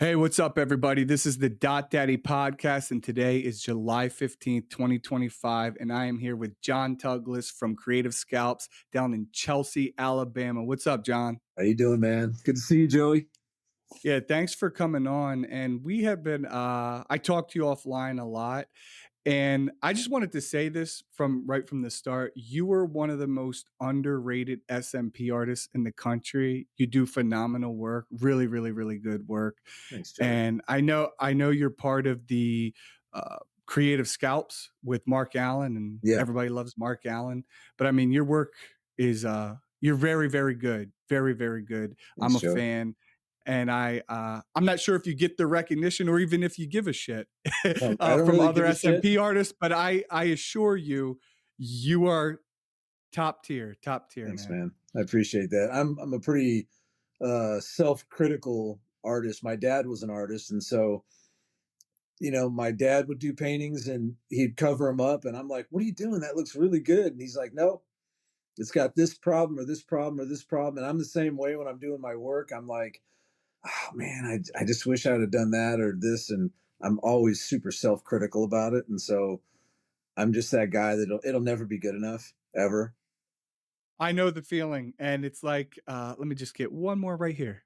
Hey, what's up, everybody? This is the Dattie podcast, and today is July 15th, 2025. And I am here with John Tuglas from Creative Scalps down in Chelsea, Alabama. What's up, John? How you doing, man? Good to see you, Joey. Yeah, thanks for coming on. And we have been, I talked to you offline a lot. And I just wanted to say this from right from the start. You were one of the most underrated SMP artists in the country. You do phenomenal work, really, really, really good work. Thanks, Joey. And I know you're part of the Creative Scalps with Marc Allen, and Yeah, everybody loves Marc Allen. But I mean, your work is you're very, very good, very, very good. I'm thanks, a Joey. fan, and I'm not sure if you get the recognition or even if you give a shit I don't from really other give a shit. SMP artists, but I assure you, you are top tier, Thanks, man. man. I appreciate that. I'm a pretty self-critical artist. My dad was an artist, and so my dad would do paintings, and he'd cover them up, and I'm like, "What are you doing? That looks really good." And he's like, "Nope, it's got this problem or this problem or this problem." And I'm the same way when I'm doing my work. I'm like, "Oh man, I just wish I'd have done that or this," and I'm always super self-critical about it, and so I'm just that guy that it'll never be good enough ever. I know the feeling, and it's like, let me just get one more right here.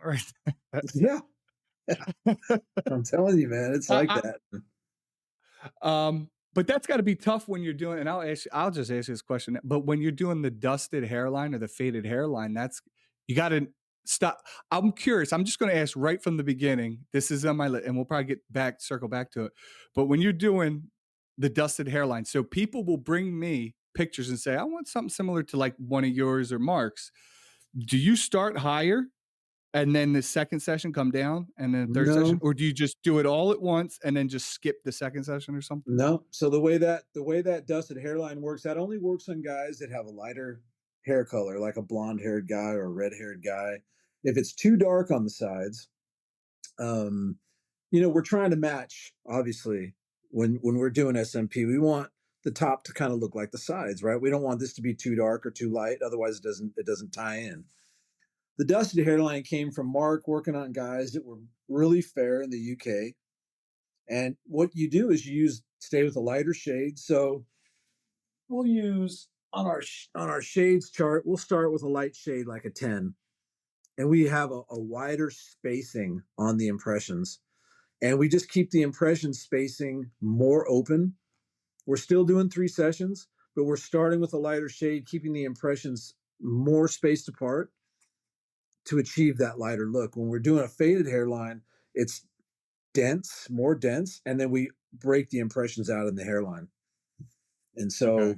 Right. Yeah, I'm telling you, man, it's like I, that. but that's got to be tough when you're doing. And I'll just ask you this question. But when you're doing the dusted hairline or the faded hairline, that's you got to stop. I'm curious. I'm just going to ask right from the beginning. This is on my list, and we'll probably circle back to it. But when you're doing the dusted hairline, so people will bring me pictures and say, I want something similar to like one of yours or Mark's. Do you start higher and then the second session come down and then the third session, No, or do you just do it all at once and then just skip the second session or something? no. So the way that dusted hairline works, that only works on guys that have a lighter hair color, like a blonde-haired guy or a red-haired guy. If it's too dark on the sides, um, we're trying to match. Obviously, when we're doing SMP, we want the top to kind of look like the sides, right? We don't want this to be too dark or too light, otherwise it doesn't tie in. The dusted hairline came from Mark working on guys that were really fair in the UK. And what you do is you stay with a lighter shade. So we'll use on our shades chart, we'll start with a light shade like a 10, and we have a wider spacing on the impressions. And we just keep the impression spacing more open. We're still doing 3 sessions, but we're starting with a lighter shade, keeping the impressions more spaced apart to achieve that lighter look. When we're doing a faded hairline, it's dense, more dense, and then we break the impressions out in the hairline. And Okay. so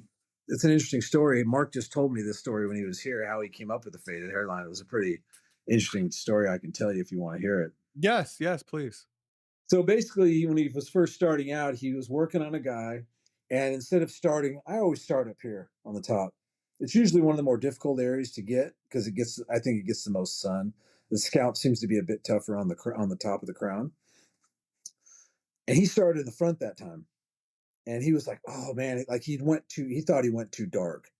it's an interesting story. Mark just told me this story when he was here, how he came up with the faded hairline. It was a pretty interesting story. I can tell you if you want to hear it. Yes, yes, please. So basically, when he was first starting out, he was working on a guy, and instead of starting, I always start up here on the top. It's usually one of the more difficult areas to get because I think it gets the most sun. The scalp seems to be a bit tougher on the top of the crown. And he started in the front that time, and he was like, "Oh man," like he thought he went too dark.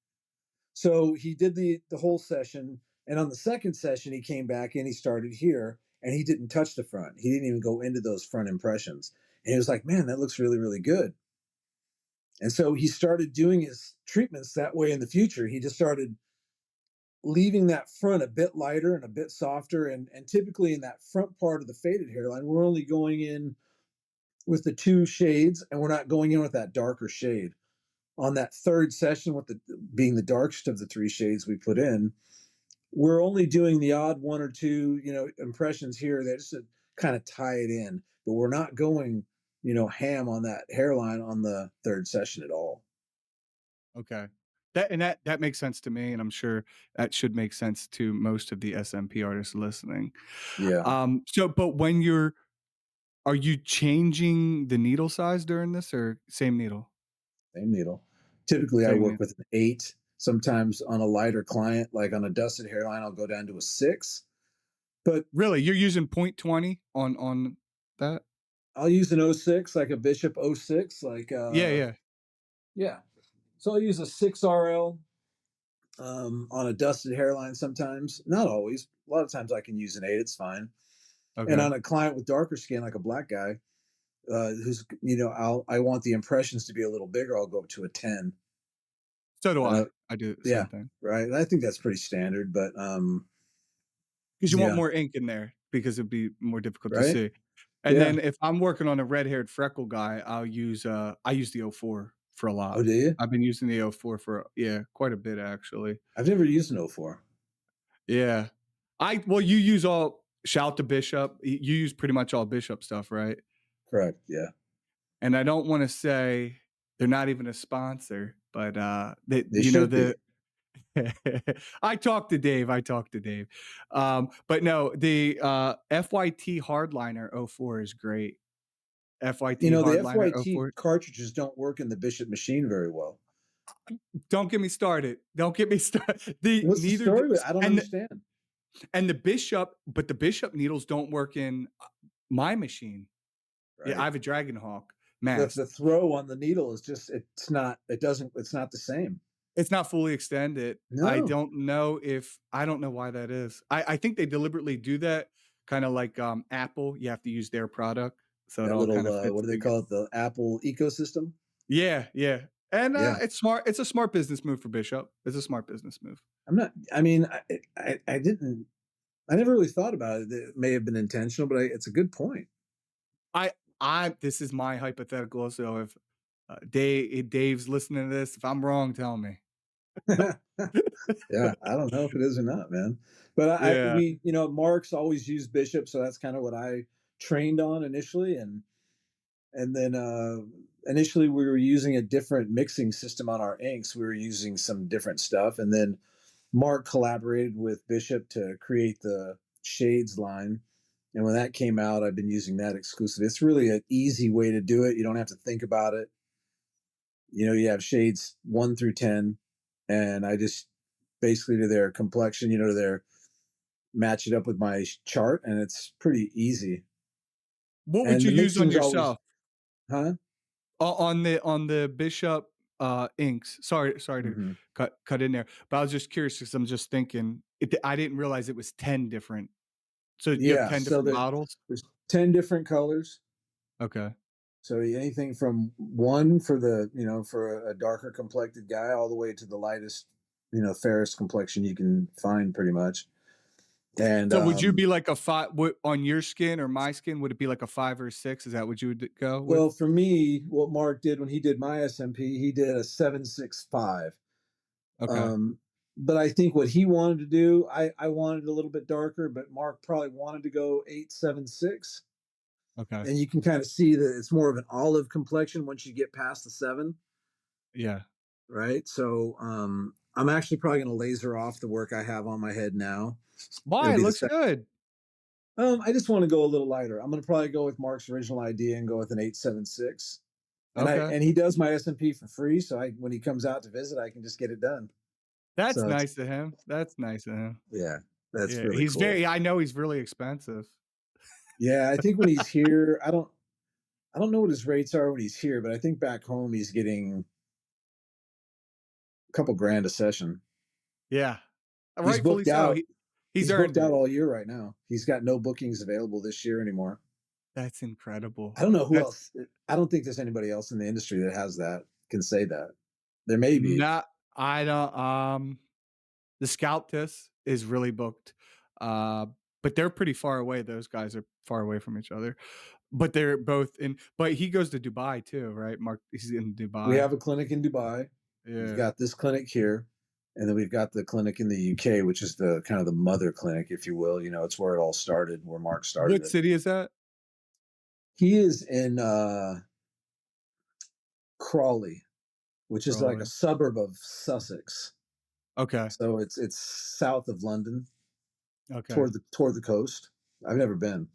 So he did the whole session, and on the second session, he came back and he started here, and he didn't touch the front. He didn't even go into those front impressions. And he was like, "Man, that looks really, really good." And so he started doing his treatments that way in the future. He just started leaving that front a bit lighter and a bit softer. And typically in that front part of the faded hairline, we're only going in with the 2 shades, and we're not going in with that darker shade. On that third session, with the being the darkest of the 3 shades we put in, we're only doing the odd one or two, impressions here that just to kind of tie it in, but we're not going, ham on that hairline on the third session at all. Okay. That makes sense to me, and I'm sure that should make sense to most of the SMP artists listening. Yeah, But when are you changing the needle size during this or same needle? same needle. Typically, I Same work needle. with an 8. Sometimes on a lighter client, like on a dusted hairline, I'll go down to a 6. But Really? You're using .20 on that? I'll use an '06, like a Bishop '06, like Yeah, yeah. yeah. So I'll use a 6 RL on a dusted hairline sometimes. Not always. A lot of times I can use an 8. It's fine. And Okay. on a client with darker skin, like a black guy, who's I want the impressions to be a little bigger. I'll go up to a 10. So do And I. I do the yeah, same thing. right. I think that's pretty standard, but 'Cause you want yeah, more ink in there because it'd be more difficult to right. see. And Yeah. then if I'm working on a red-haired freckle guy, I use the '04 for a Oh, lot. do you? I've been using the '04 for yeah, quite a bit actually. I've never used an 04. Yeah. Well, you use all shout to Bishop. You use pretty much all Bishop stuff, right? Correct. Yeah. And I don't wanna say they're not even a sponsor, but, they They should be. the I talked to Dave. But no, the, FYT Hardliner '04 is great. FYT The Hardliner FYT '04. cartridges don't work in the Bishop machine very well. Don't get me started. Don't get me started. The What's the neither story with does it? I don't understand. and the Bishop but the Bishop needles don't work in, my machine. Yeah, I Right. have a Dragonhawk The mast. throw on the needle is just it's not the same. It's not fully extended. No. I don't know why that is. I think they deliberately do that, kinda like, Apple, you have to use their product, so it That all little kinda what fits do they toge call it? The Apple ecosystem? Yeah, yeah, and, Yeah. it's smart it's a smart business move for Bishop. It's a smart business move. I'm not I mean, I didn't I never really thought about it. It may have been intentional, but it's a good point. I this is my hypothetical, so if, Dave's listening to this, if I'm wrong, tell me. Yeah, I don't know if it is or not, man. But Yeah. we, Mark's always used Bishop, so that's kind of what I trained on initially, and then initially we were using a different mixing system on our inks. We were using some different stuff, and then Mark collaborated with Bishop to create the shades line. And when that came out, I've been using that exclusively. It's really an easy way to do it. You don't have to think about it. You have shades 1 through 10, and I just basically to their complexion, to their match it up with my chart, and it's pretty easy. What would And you the use on mixing's always, yourself? huh? On the Bishop, inks. Sorry to Hmm. cut in there, but I was just curious because 'cause I'm just thinking, I didn't realize it was 10 different so you have Yeah, 10 so different bottles? there's 10 different colors. Okay. So anything from one for for a darker complected guy all the way to the lightest, fairest complexion you can find pretty much. And So would you be like a 5 would on your skin or my skin, would it be like a 5 or a 6? Is that what you would go with? well, for me, what Mark did when he did my SMP, he did a 765. Okay, Um, but I think what he wanted to do, I wanted a little bit darker, but Mark probably wanted to go 876. okay. And you can kind of see that it's more of an olive complexion once you get past the 7, Yeah. right? So I'm actually probably going to laser off the work I have on my head now. It'll Why? It be the looks second. good. I just want to go a little lighter. I'm going to probably go with Mark's original idea and go with an 876. Okay. And he does my SMP for free, so when he comes out to visit, I can just get it done. That's So it's nice of him. That's nice of him. yeah, that's Yeah, really cool. I know he's really expensive. Yeah, I think when he's here, I don't know what his rates are when he's here, but I think back home he's getting a couple grand a session. Yeah. He's Rightfully booked so. out. He's He's booked earned out it. all year right now. He's got no bookings available this year anymore. That's incredible. I don't know who That's else. I don't think there's anybody else in the industry that has that, can say that. There may be. not I don't, the Scalp is really booked, uh, but they're pretty far away. Those guys are far away from each other, but they're both in but he goes to Dubai too, right? Mark, he's in We Dubai. have a clinic in Dubai. We've Yeah. got this clinic here, and then we've got the clinic in the UK, which is the kind of the mother clinic, if you will. It's where it all started, where Mark started What it. city is that? He is in Crawley, which is like a Raleigh. suburb of Sussex. Okay, So it's south of London, okay. toward the coast. I've never been.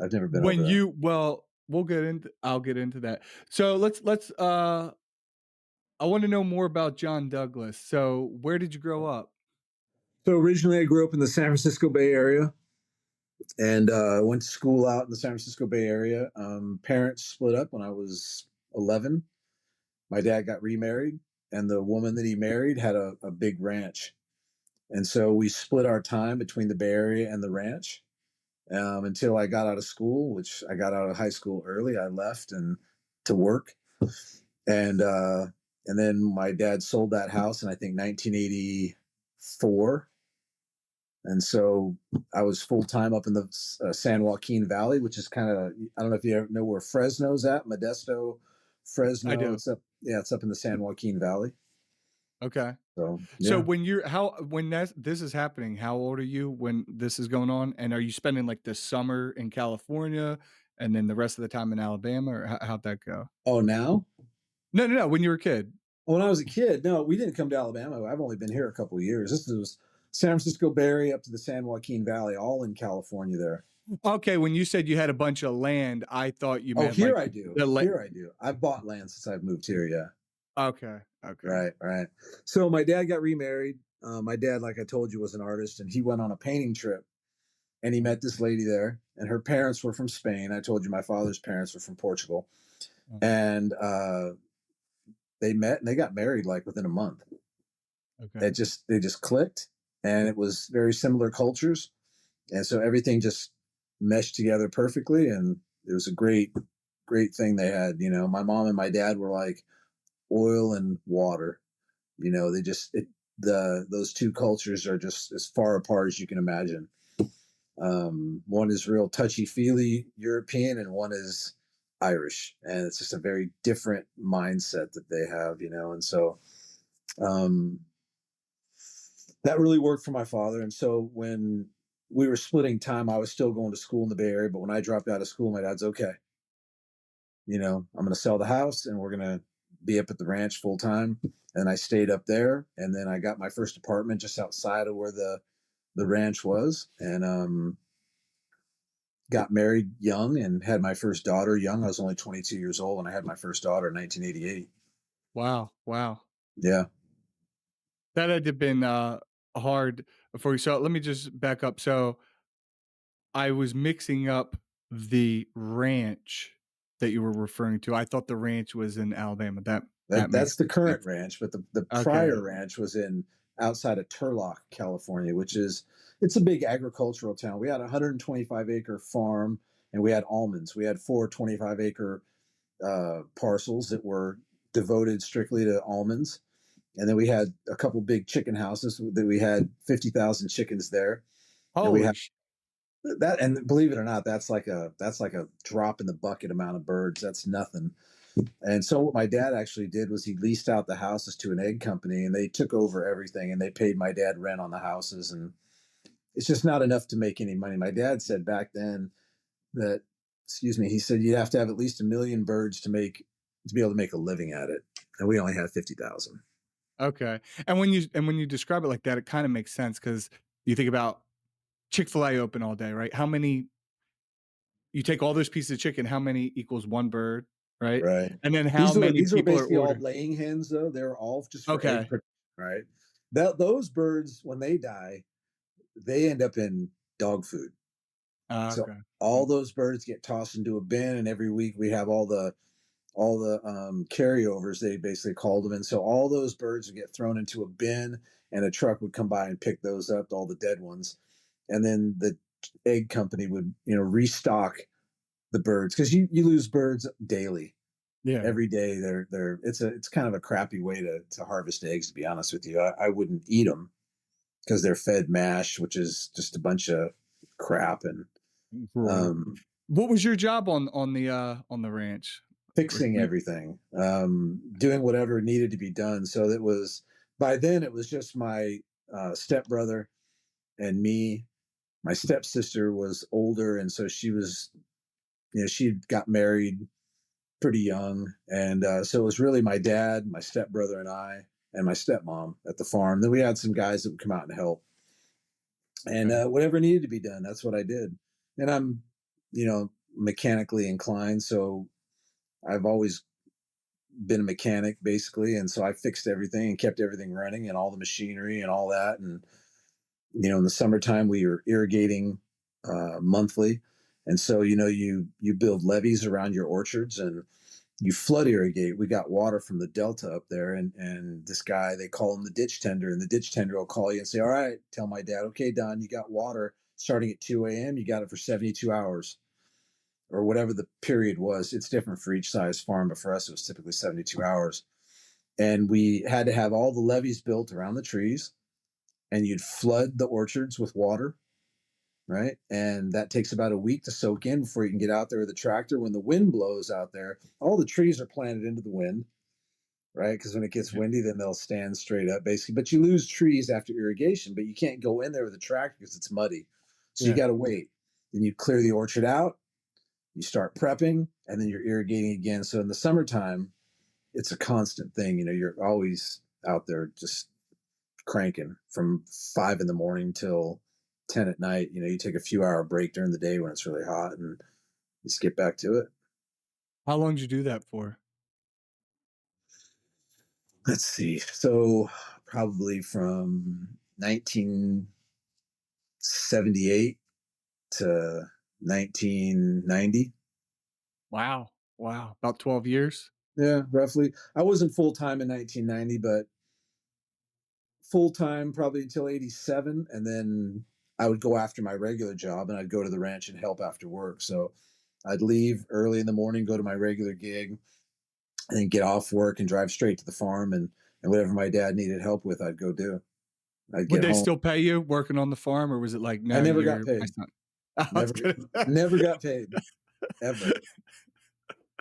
I've never been over When there. you well, I'll get into that. So I wanna know more about John Douglas. So, where did you grow up? So originally, I grew up in the San Francisco Bay Area, and went to school out in the San Francisco Bay Area. Parents split up when I was 11. My dad got remarried, and the woman that he married had a big ranch, and so we split our time between the Bay Area and the ranch. until I got out of school, which I got out of high school early. I left and to work, and uh, and then my dad sold that house in I think 1984, and so I was full time up in the San Joaquin Valley, which is kind of, I don't know if you ever know where Fresno's at, Modesto, I Fresno. do. It's up, yeah, it's up in the San Joaquin Valley. Okay. So So yeah. when you're how when that this is happening, how old are you when this is going on? And are you spending like the summer in California and then the rest of the time in Alabama, or how'd that go? Oh, now? No, no, no. When you were a kid. When I was a kid, no, we didn't come to Alabama. I've only been here a couple of years. This was San Francisco Bay Area up to the San Joaquin Valley, all in California there. Okay, when you said you had a bunch of land, I thought you Oh, meant like here I do. the la Here I do. I've bought land since I've moved here. Yeah. Okay, okay. Right. Right. So my dad got remarried. My dad, like I told you, was an artist, and he went on a painting trip, and he met this lady there, and her parents were from Spain. I told you my father's parents were from Portugal, Uh-huh. and they met and they got married like within a month. Okay. They just clicked, and it was very similar cultures, and so everything just meshed together perfectly, and it was a great thing they had. You know, my mom and my dad were like oil and water. You know, they just the those two cultures are just as far apart as you can imagine. One is real touchy feely European, and one is Irish, and it's just a very different mindset that they have. You know, and so um, that really worked for my father. And so when we were splitting time, I was still going to school in the Bay Area, but when I dropped out of school, my dad's okay. You know, I'm going to sell the house and we're going to be up at the ranch full time. And I stayed up there, and then I got my first apartment just outside of where the ranch was, and got married young and had my first daughter young. I was only 22 years old when I had my first daughter in 1988. Wow, wow. Yeah. That had to been, hard for you. So let me just back up. So I was mixing up the ranch that you were referring to. I thought the ranch was in Alabama. That makes That's the current sense. ranch, but the Okay. prior ranch was in outside of Turlock, California, which is, it's a big agricultural town. We had a 125-acre farm, and we had almonds. We had four 25-acre parcels that were devoted strictly to almonds, and then we had a couple big chicken houses that we had 50,000 chickens there, and we Holy had sh that. And believe it or not, that's like a drop in the bucket amount of birds. That's nothing. And so what my dad actually did was he leased out the houses to an egg company, and they took over everything, and they paid my dad rent on the houses, and it's just not enough to make any money. My dad said back then that, excuse me, he said you'd have to have at least 1 million birds to be able to make a living at it, and we only had 50,000. Okay. And when you describe it like that, it kinda makes sense because you think about Chick-fil-A open all day, right? How many you take all those pieces of chicken, how many equals 1 bird, right? Right. And then how many These were people are basically all ordering. laying hens, though. They're all just for egg Okay. production, right? That those birds, when they die, they end up in dog food. So Okay. all Mm, those birds get tossed into a bin, and every week we have all the carryovers, they basically called them, and so all those birds would get thrown into a bin, and a truck would come by and pick those up, all the dead ones, and then the egg company would, you know, restock the birds, because you lose birds daily. yeah. Every day it's kind of a crappy way to harvest eggs, to be honest with you. I wouldn't eat them because they're fed mash, which is just a bunch of crap. And Right. um, What was your job on the ranch? Like, fixing we everything, doing whatever needed to be done. So that was, by then it was just my stepbrother and me. My stepsister was older, and so she was, you know, she got married pretty young, and so it was really my dad, my stepbrother, and I, and my stepmom at the farm. Then we had some guys that would come out and help, and okay. whatever needed to be done, that's what I did. And I'm, you know, mechanically inclined, so I've always been a mechanic basically, and so I fixed everything and kept everything running and all the machinery and all that. And you know, in the summertime we were irrigating monthly, and so you know, you build levees around your orchards, and you flood irrigate. We got water from the delta up there, and this guy, they call him the ditch tender, and the ditch tender will call you and say, "All right, tell my dad, okay, Don, you got water. starting at 2 a.m., you got it for 72 hours or whatever the period was. It's different for each size farm, but for us, it was typically 72 hours. And we had to have all the levees built around the trees, and you'd flood the orchards with water, right? And that takes about a week to soak in before you can get out there with a tractor. When the wind blows out there, all the trees are planted into the wind, right? Because when it gets Yeah. windy, then they'll stand straight up basically. But you lose trees after irrigation, but you can't go in there with a tractor because it's muddy. So you Yeah. got to wait. Then you clear the orchard out, you start prepping, and then you're irrigating again. So in the summertime, it's a constant thing. You're always out there just cranking from 5 in the morning till 10 at night. You take a few hour break during the day when it's really hot and you just get back to it. How long did you do that for? Let's see. So probably from 1978 to 1990. Wow. Wow. About 12 years? Yeah, roughly. I wasn't full time in 1990, but full time probably until 87. And then I would go after my regular job and I'd go to the ranch and help after work. So I'd leave early in the morning, go to my regular gig, and then get off work and drive straight to the farm, and whatever my dad needed help with, I'd go do. I'd Would get they home. still pay you working on the farm, or was it like, I "No, never got you're my paid. son"? I was Never, gonna never got paid ever.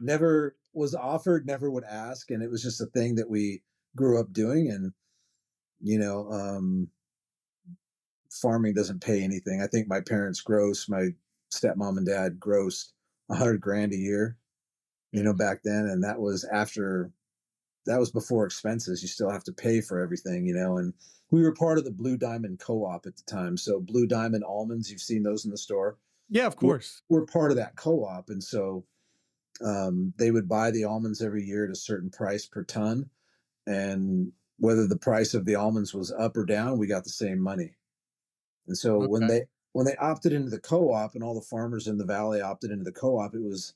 Never was offered. Never would ask, and it was just a thing that we grew up doing. And you know, um, farming doesn't pay anything. I think my parents gross, my stepmom and dad grossed 100 grand a year. Yeah. Back then, and that was before expenses. You still have to pay for everything, and we were part of the Blue Diamond Co-op at the time. So Blue Diamond almonds, you've seen those in the store. Yeah, of We're, course. we're part of that co-op, and so they would buy the almonds every year at a certain price per ton, and whether the price of the almonds was up or down, we got the same money. And so Okay. when they opted into the co-op, and all the farmers in the valley opted into the co-op, it was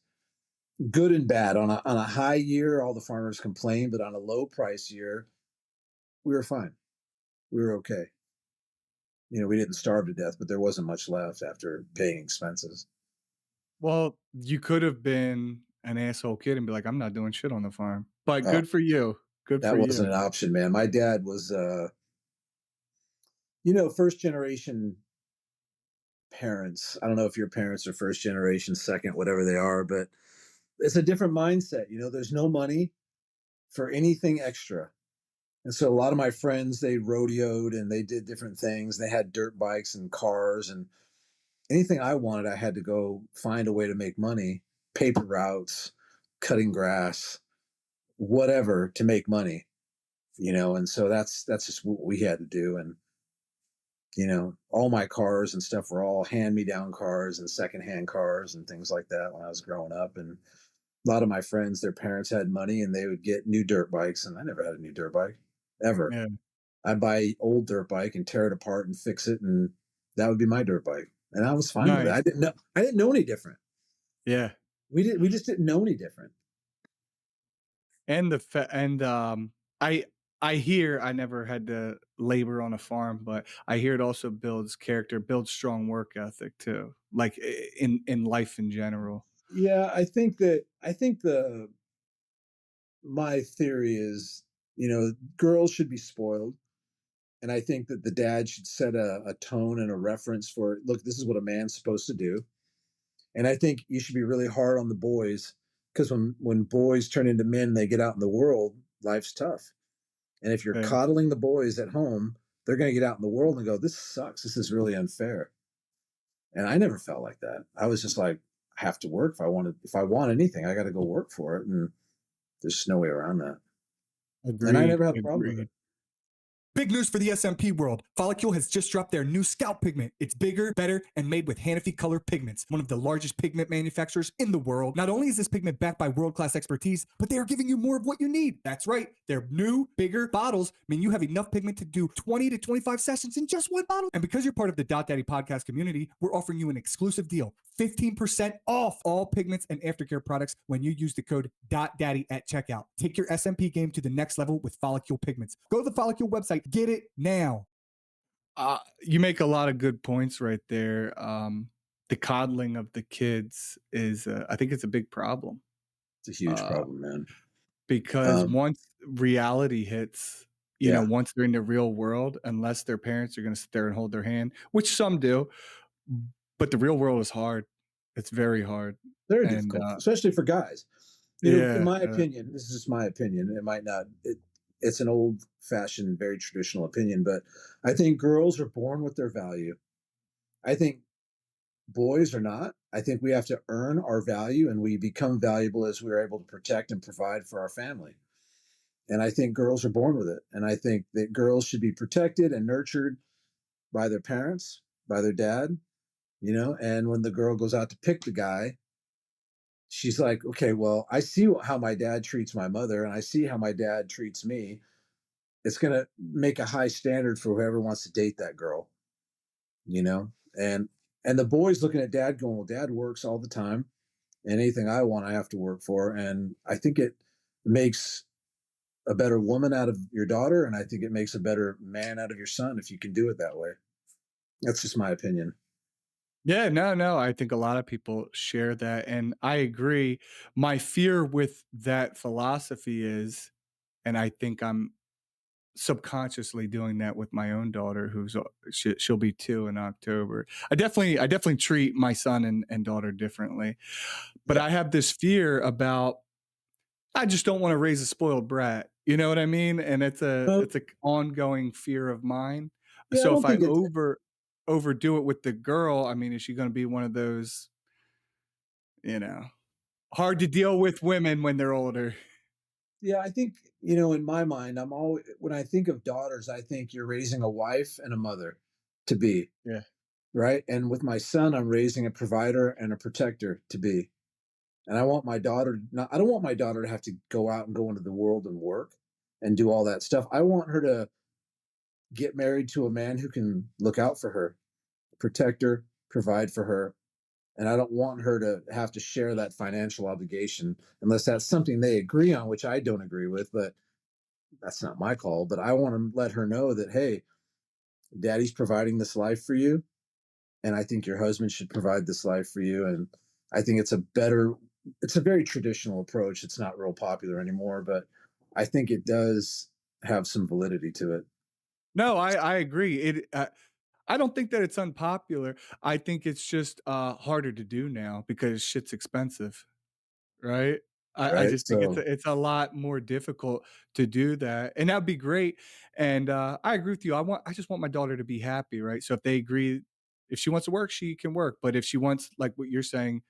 good and bad. On a high year, all the farmers complained, but on a low price year, we were fine. We were okay. We didn't starve to death, but there wasn't much left after paying expenses. Well, you could have been an asshole kid and be like, "I'm not doing shit on the farm." But Oh, good for you. Good for that you. wasn't an option, man. My dad was, first generation parents. I don't know if your parents are first generation, second, whatever they are, but it's a different mindset. There's no money for anything extra. And so a lot of my friends, they rodeoed and they did different things. They had dirt bikes and cars, and anything I wanted, I had to go find a way to make money, paper routes, cutting grass, whatever to make money. And so that's just what we had to do. And all my cars and stuff were all hand me down cars and secondhand cars and things like that when I was growing up. And a lot of my friends, their parents had money and they would get new dirt bikes, and I never had a new dirt bike ever. Yeah. I'd buy old dirt bike and tear it apart and fix it, and that would be my dirt bike, and I was fine with it. Nice. I didn't know any different. Yeah. We just didn't know any different. And the fa and, I I hear I never had to labor on a farm, but I hear it also builds character, builds strong work ethic too, like, in life in general. Yeah, I think the my theory is, girls should be spoiled, and I think that the dad should set a tone and a reference for, look, this is what a man's supposed to do. And I think you should be really hard on the boys, because when boys turn into men, they get out in the world, life's tough. And if you're Yeah, coddling the boys at home, they're going to get out in the world and go, this sucks. This is really unfair. And I never felt like that. I was just like, I have to work. If I want anything, I got to go work for it. And there's just no way around that. And I agreed, never had a problem with it. agreed. Big news for the SMP world. Follicule has just dropped their new scalp pigment. It's bigger, better, and made with Hanafi Color Pigments, one of the largest pigment manufacturers in the world. Not only is this pigment backed by world-class expertise, but they are giving you more of what you need. That's right. Their new, bigger bottles mean you have enough pigment to do 20 to 25 sessions in just one bottle. And because you're part of the Dattie podcast community, we're offering you an exclusive deal. 15% off all pigments and aftercare products when you use the code DADDY at checkout. Take your SMP game to the next level with Follicule Pigments. Go to the Follicule website. Get it now. You make a lot of good points right there. The coddling of the kids is, I think it's a big problem, It's a huge uh, problem, man. because Um, once reality hits, yeah, once they're in the real world, unless their parents are gonna sit there and hold their hand, which some do, but the real world is hard. It's very hard, very and, difficult, especially for guys. In yeah, my opinion, this is just my opinion. It might not. It's an old fashioned, very traditional opinion, but I think girls are born with their value. I think boys are not. I think we have to earn our value, and we become valuable as we're able to protect and provide for our family. And I think girls are born with it. And I think that girls should be protected and nurtured by their parents, by their dad, And when the girl goes out to pick the guy, she's like, okay, well, I see how my dad treats my mother, and I see how my dad treats me. It's going to make a high standard for whoever wants to date that girl, you know? And the boy's looking at dad going, well, dad works all the time, and anything I want, I have to work for. And I think it makes a better woman out of your daughter, and I think it makes a better man out of your son if you can do it that way. That's just my opinion. yeah, no, no, I think a lot of people share that, and I agree. My fear with that philosophy is, and I think I'm subconsciously doing that with my own daughter, who's she'll be 2 in October. I definitely treat my son and daughter differently, but Yeah. I have this fear about, I just don't wanna raise a spoiled brat, you know what I mean? And Uh, it's a ongoing fear of mine. yeah, I So if don't I think it's. overdo it with the girl, I mean, is she gonna be one of those, you know, hard to deal with women when they're older? Yeah, I think, in my mind, I'm always, when I think of daughters, I think you're raising a wife and a mother to be, Yeah. right? And with my son, I'm raising a provider and a protector to be. And I want my daughter not I don't want my daughter to have to go out and go into the world and work and do all that stuff. I want her to get married to a man who can look out for her, protect her, provide for her. And I don't want her to have to share that financial obligation unless that's something they agree on, which I don't agree with, but that's not my call. But I want to let her know that, hey, daddy's providing this life for you. And I think your husband should provide this life for you. And I think it's a very traditional approach. It's not real popular anymore, but I think it does have some validity to it. No, I agree. I don't think that it's unpopular. I think it's just, harder to do now because shit's expensive, right? I Right. just think So, it's a lot more difficult to do that, and that'd be great, and, I agree with you. I just want my daughter to be happy, right? So if they agree, if she wants to work, she can work, but if she wants, like what you're saying,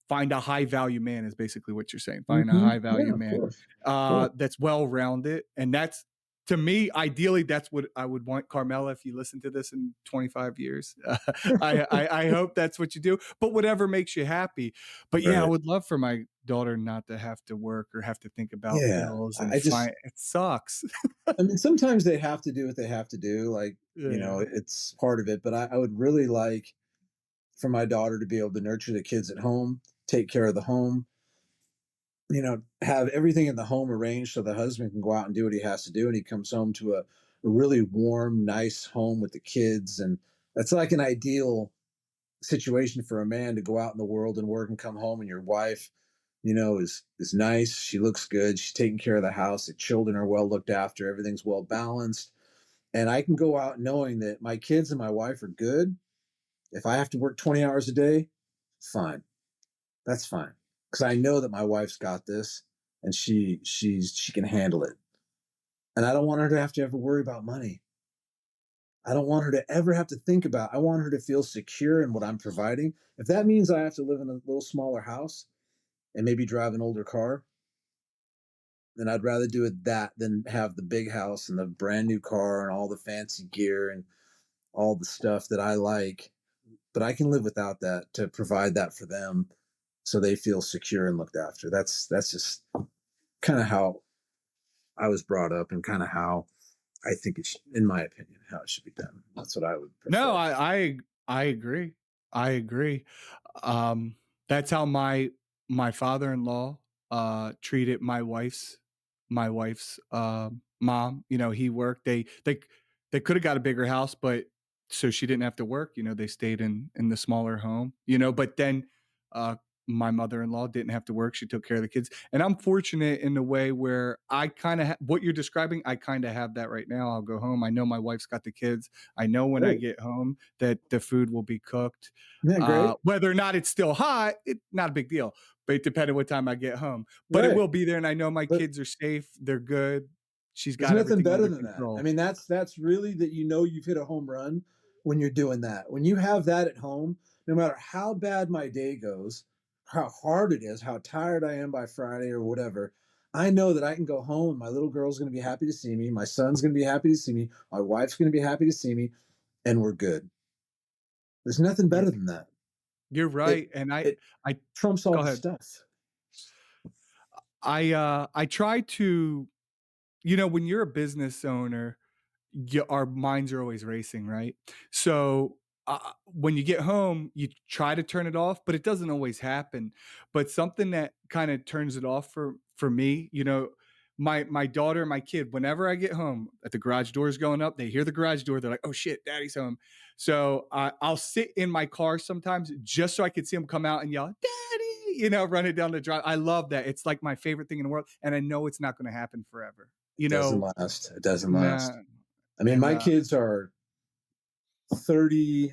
find a high value man is basically what you're saying. Find a high yeah, value of man, course. Of course. that's well rounded, and that's, to me, ideally, that's what I would want. Carmela, if you listen to this in 25 years, I hope that's what you do. But whatever makes you happy. But yeah, I Right. would love for my daughter not to have to work or have to think about Yeah. bills I and I just, it sucks. I mean, sometimes they have to do what they have to do. Like, Yeah. it's part of it. But I would really like for my daughter to be able to nurture the kids at home, take care of the home, have everything in the home arranged so the husband can go out and do what he has to do. And he comes home to a really warm, nice home with the kids. And that's like an ideal situation for a man to go out in the world and work and come home, and your wife, is nice. She looks good. She's taking care of the house. The children are well looked after. Everything's well balanced. And I can go out knowing that my kids and my wife are good. If I have to work 20 hours a day, fine. That's fine. Because I know that my wife's got this, and she can handle it. And I don't want her to have to ever worry about money. I don't want her to ever have to think about. I want her to feel secure in what I'm providing. If that means I have to live in a little smaller house and maybe drive an older car, then I'd rather do it that than have the big house and the brand new car and all the fancy gear and all the stuff that I like. But I can live without that to provide that for them so they feel secure and looked after. That's just kind of how I was brought up and kind of how I think in my opinion, how it should be done. That's what I would No, prefer. I agree. I agree. Um, that's how my father-in-law, treated my wife's, mom. You know, he worked. They coulda got a bigger house, but so she didn't have to work. They stayed in the smaller home. But then uh, my mother-in-law didn't have to work. She took care of the kids, and I'm fortunate in a way where I kind of what you're describing. I kind of have that right now. I'll go home. I know my wife's got the kids. I know when I Great. get home that the food will be cooked. Isn't that great? Whether or not it's still hot, not a big deal. But it depends on what time I get home. But it Right. will be there, and I know my But kids are safe. They're good. She's there's got nothing everything better under than that. I control. mean, that's really that you've hit a home run when you're doing that. When you have that at home, no matter how bad my day goes, how hard it is, how tired I am by Friday or whatever, I know that I can go home and my little girl's going to be happy to see me, my son's going to be happy to see me, my wife's going to be happy to see me, and we're good. There's nothing You're better than that. you're It right, and it I trumps all go the ahead. stuff. I try to when you're a business owner, our minds are always racing, right? So when you get home, you try to turn it off, but it doesn't always happen. But something that kind of turns it off for me, my daughter and my kid, whenever I get home, at the garage door's going up, they hear the garage door, they're like, "Oh shit, daddy's home." So I'll sit in my car sometimes just so I could see them come out and yell, "Daddy!" Running down the drive. I love that. It's like my favorite thing in the world, and I know it's not going to happen forever. It doesn't last. It doesn't last. Nah, I mean, and my kids are 30.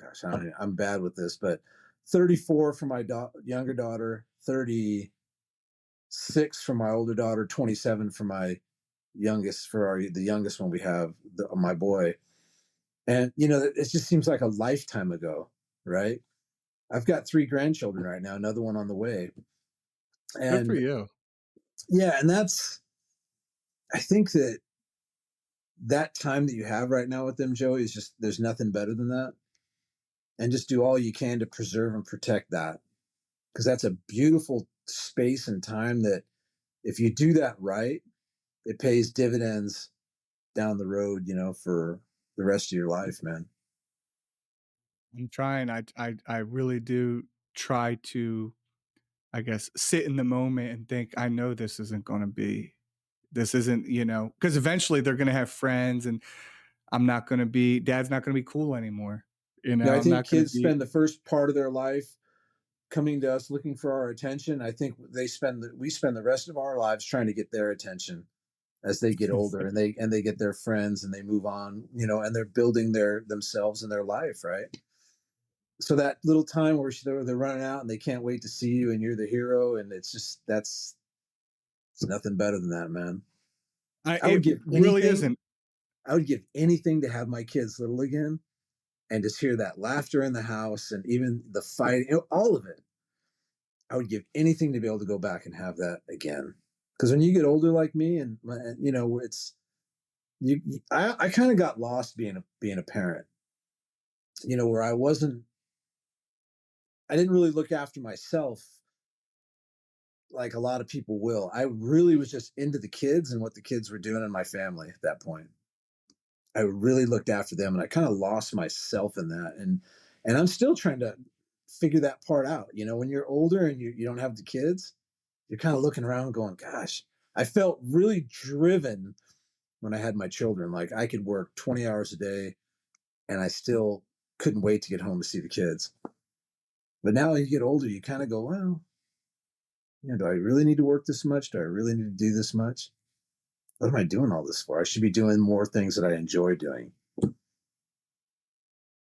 Gosh, I'm bad with this, but 34 for my younger daughter, 36 for my older daughter, 27 for my youngest, the youngest one we have, my boy. And, it just seems like a lifetime ago, right? I've got three grandchildren right now, another one on the way. good for And you. yeah, and I think that time that you have right now with them, Joey, is just, there's nothing better than that. And just do all you can to preserve and protect that, because that's a beautiful space and time that if you do that right, it pays dividends down the road, for the rest of your life, man. I'm trying. I really do try to, I guess, sit in the moment and think, I know this isn't going to be, this isn't, because eventually they're going to have friends, and dad's not going to be cool anymore. I I'm think not going to kids be, spend the first part of their life coming to us looking for our attention. I think we spend the rest of our lives trying to get their attention as they get older and they get their friends and they move on, and they're building themselves and their life, right? So that little time where they're running out and they can't wait to see you and you're the hero, and it's nothing better than that, man. I would it give really anything. isn't. I would give anything to have my kids little again and just hear that laughter in the house and even the fight, all of it. I would give anything to be able to go back and have that again. Because when you get older like me, and it's I kind of got lost being a parent. Where I didn't really look after myself like a lot of people will. I really was just into the kids and what the kids were doing in my family at that point. I really looked after them, and I kind of lost myself in that. And I'm still trying to figure that part out. When you're older and you don't have the kids, you're kind of looking around going, gosh, I felt really driven when I had my children. Like I could work 20 hours a day and I still couldn't wait to get home to see the kids. But now as you get older, you kind of go, well, do I really need to work this much? Do I really need to do this much? What am I doing all this for? I should be doing more things that I enjoy doing.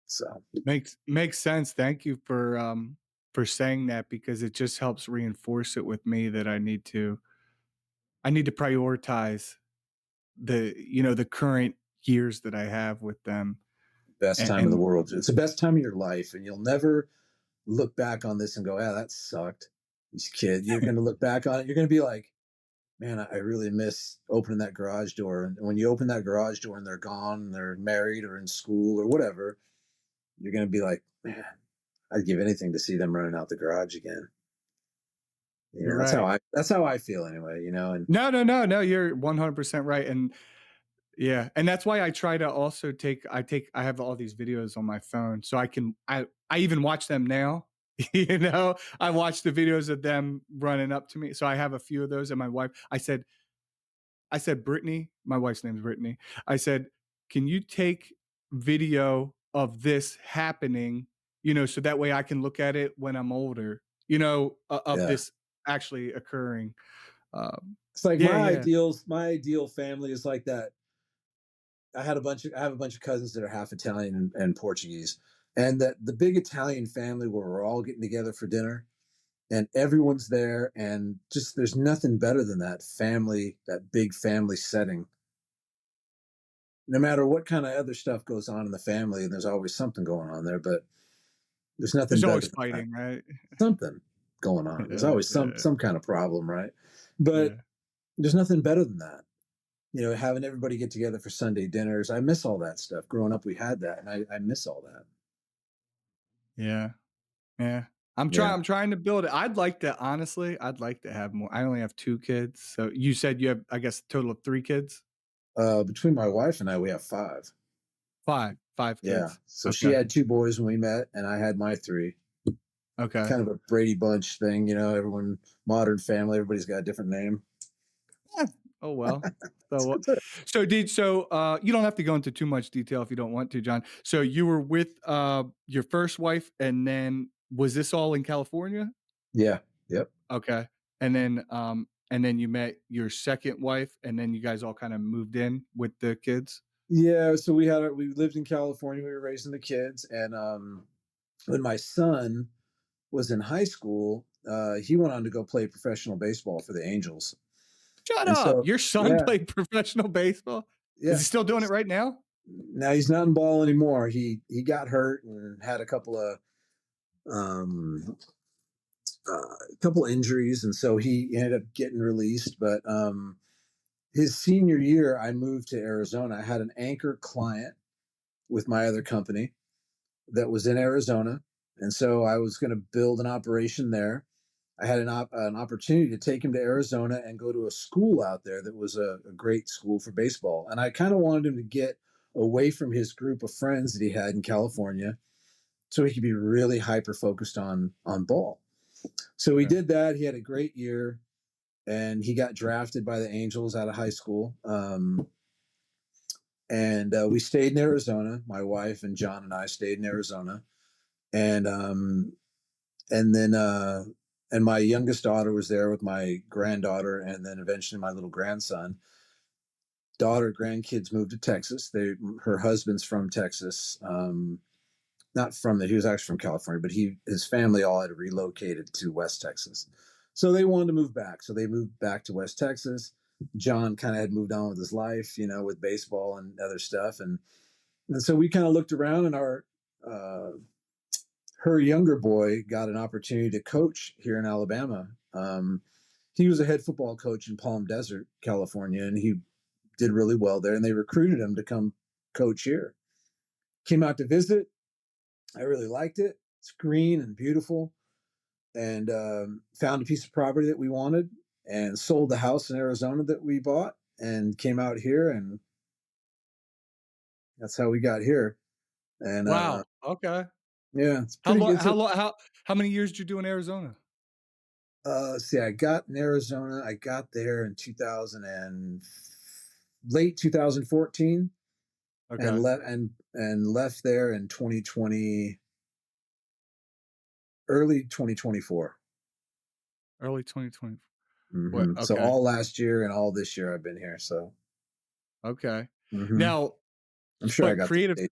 So Makes sense. Thank you for saying that, because it just helps reinforce it with me that I need to prioritize the current years that I have with them. best And, time in the and world. It's the best time of your life. And you'll never look back on this and go, "Ah, that sucked." These kids, you're going to look back on it. You're going to be like, man, I really miss opening that garage door. And when you open that garage door and they're gone, and they're married or in school or whatever, you're going to be like, man, I'd give anything to see them running out the garage again. you're That's right. that's how I feel anyway, and No, no, no, no, you're 100% right. And yeah, and that's why I try to also I have all these videos on my phone, so I even watch them now. I watch the videos of them running up to me. So I have a few of those, and my wife, I said, Brittany, my wife's name is Brittany. I said, can you take video of this happening, so that way I can look at it when I'm older, of Yeah. this actually occurring. Um, It's like yeah, yeah. my ideal family is like that. I have a bunch of cousins that are half Italian and Portuguese, and that the big Italian family where we're all getting together for dinner and everyone's there, and just there's nothing better than that family, that big family setting. No matter what kind of other stuff goes on in the family, and there's always something going on there, but there's nothing There's better always than that. fighting, right? Something going on. There's Yeah, always yeah, some kind of problem, right? But yeah. there's nothing better than that. Having everybody get together for Sunday dinners. I miss all that stuff. Growing up, we had that, and I miss all that. Yeah, yeah. I'm trying Yeah. I'm trying to build it. I'd like to have more. I only have 2 kids, so you said you have, I guess, a total of 3 kids? Between my wife and I, we have five. 5 Yeah. kids. So she Okay, had two boys when we met, and I had my three. okay. Kind of a Brady Bunch thing, everyone, modern family, everybody's got a different name. Eh, oh, well. So, It's all right. you don't have to go into too much detail if you don't want to, John. So you were with, your first wife, and then was this all in California? Yeah. Yep. Okay. And then you met your second wife, and then you guys all kinda moved in with the kids? Yeah. So we lived in California. We were raising the kids. And when my son was in high school, he went on to go play professional baseball for the Angels. Shut And up! so, Your son yeah, played professional baseball? Is yeah. he still doing it right now? Now he's not in ball anymore. He got hurt and had um, a couple injuries, and so he ended up getting released. But his senior year, I moved to Arizona. I had an anchor client with my other company that was in Arizona, and so I was going to build an operation there. I had an opportunity to take him to Arizona and go to a school out there that was a great school for baseball. And I kind of wanted him to get away from his group of friends that he had in California so he could be really hyper focused on ball. So he Okay. did that. He had a great year, and he got drafted by the Angels out of high school. And we stayed in Arizona. My wife and John and I stayed in Arizona, and and then and my youngest daughter was there with my granddaughter, and then eventually my little grandson. Daughter, grandkids moved to Texas. Her husband's from Texas. Not from the, he was actually from California, but his family all had relocated to West Texas. So they wanted to move back. So they moved back to West Texas. John kind of had moved on with his life, with baseball and other stuff. And so we kind of looked around, and uh, her younger boy got an opportunity to coach here in Alabama. He was a head football coach in Palm Desert, California, and he did really well there. And they recruited him to come coach here. Came out to visit. I really liked it. It's green and beautiful, and found a piece of property that we wanted, and sold the house in Arizona that we bought, and came out here, and that's how we got here. And Wow, okay. yeah, it's pretty good. How many years did you do in Arizona? See, I got in Arizona. I got there in 2000 and late 2014, and Okay. left there in 2020, early 2024. Early 2020. What, So okay, all last year and all this year I've been here. So okay. hmm Now, I'm sure I but got the Creative date.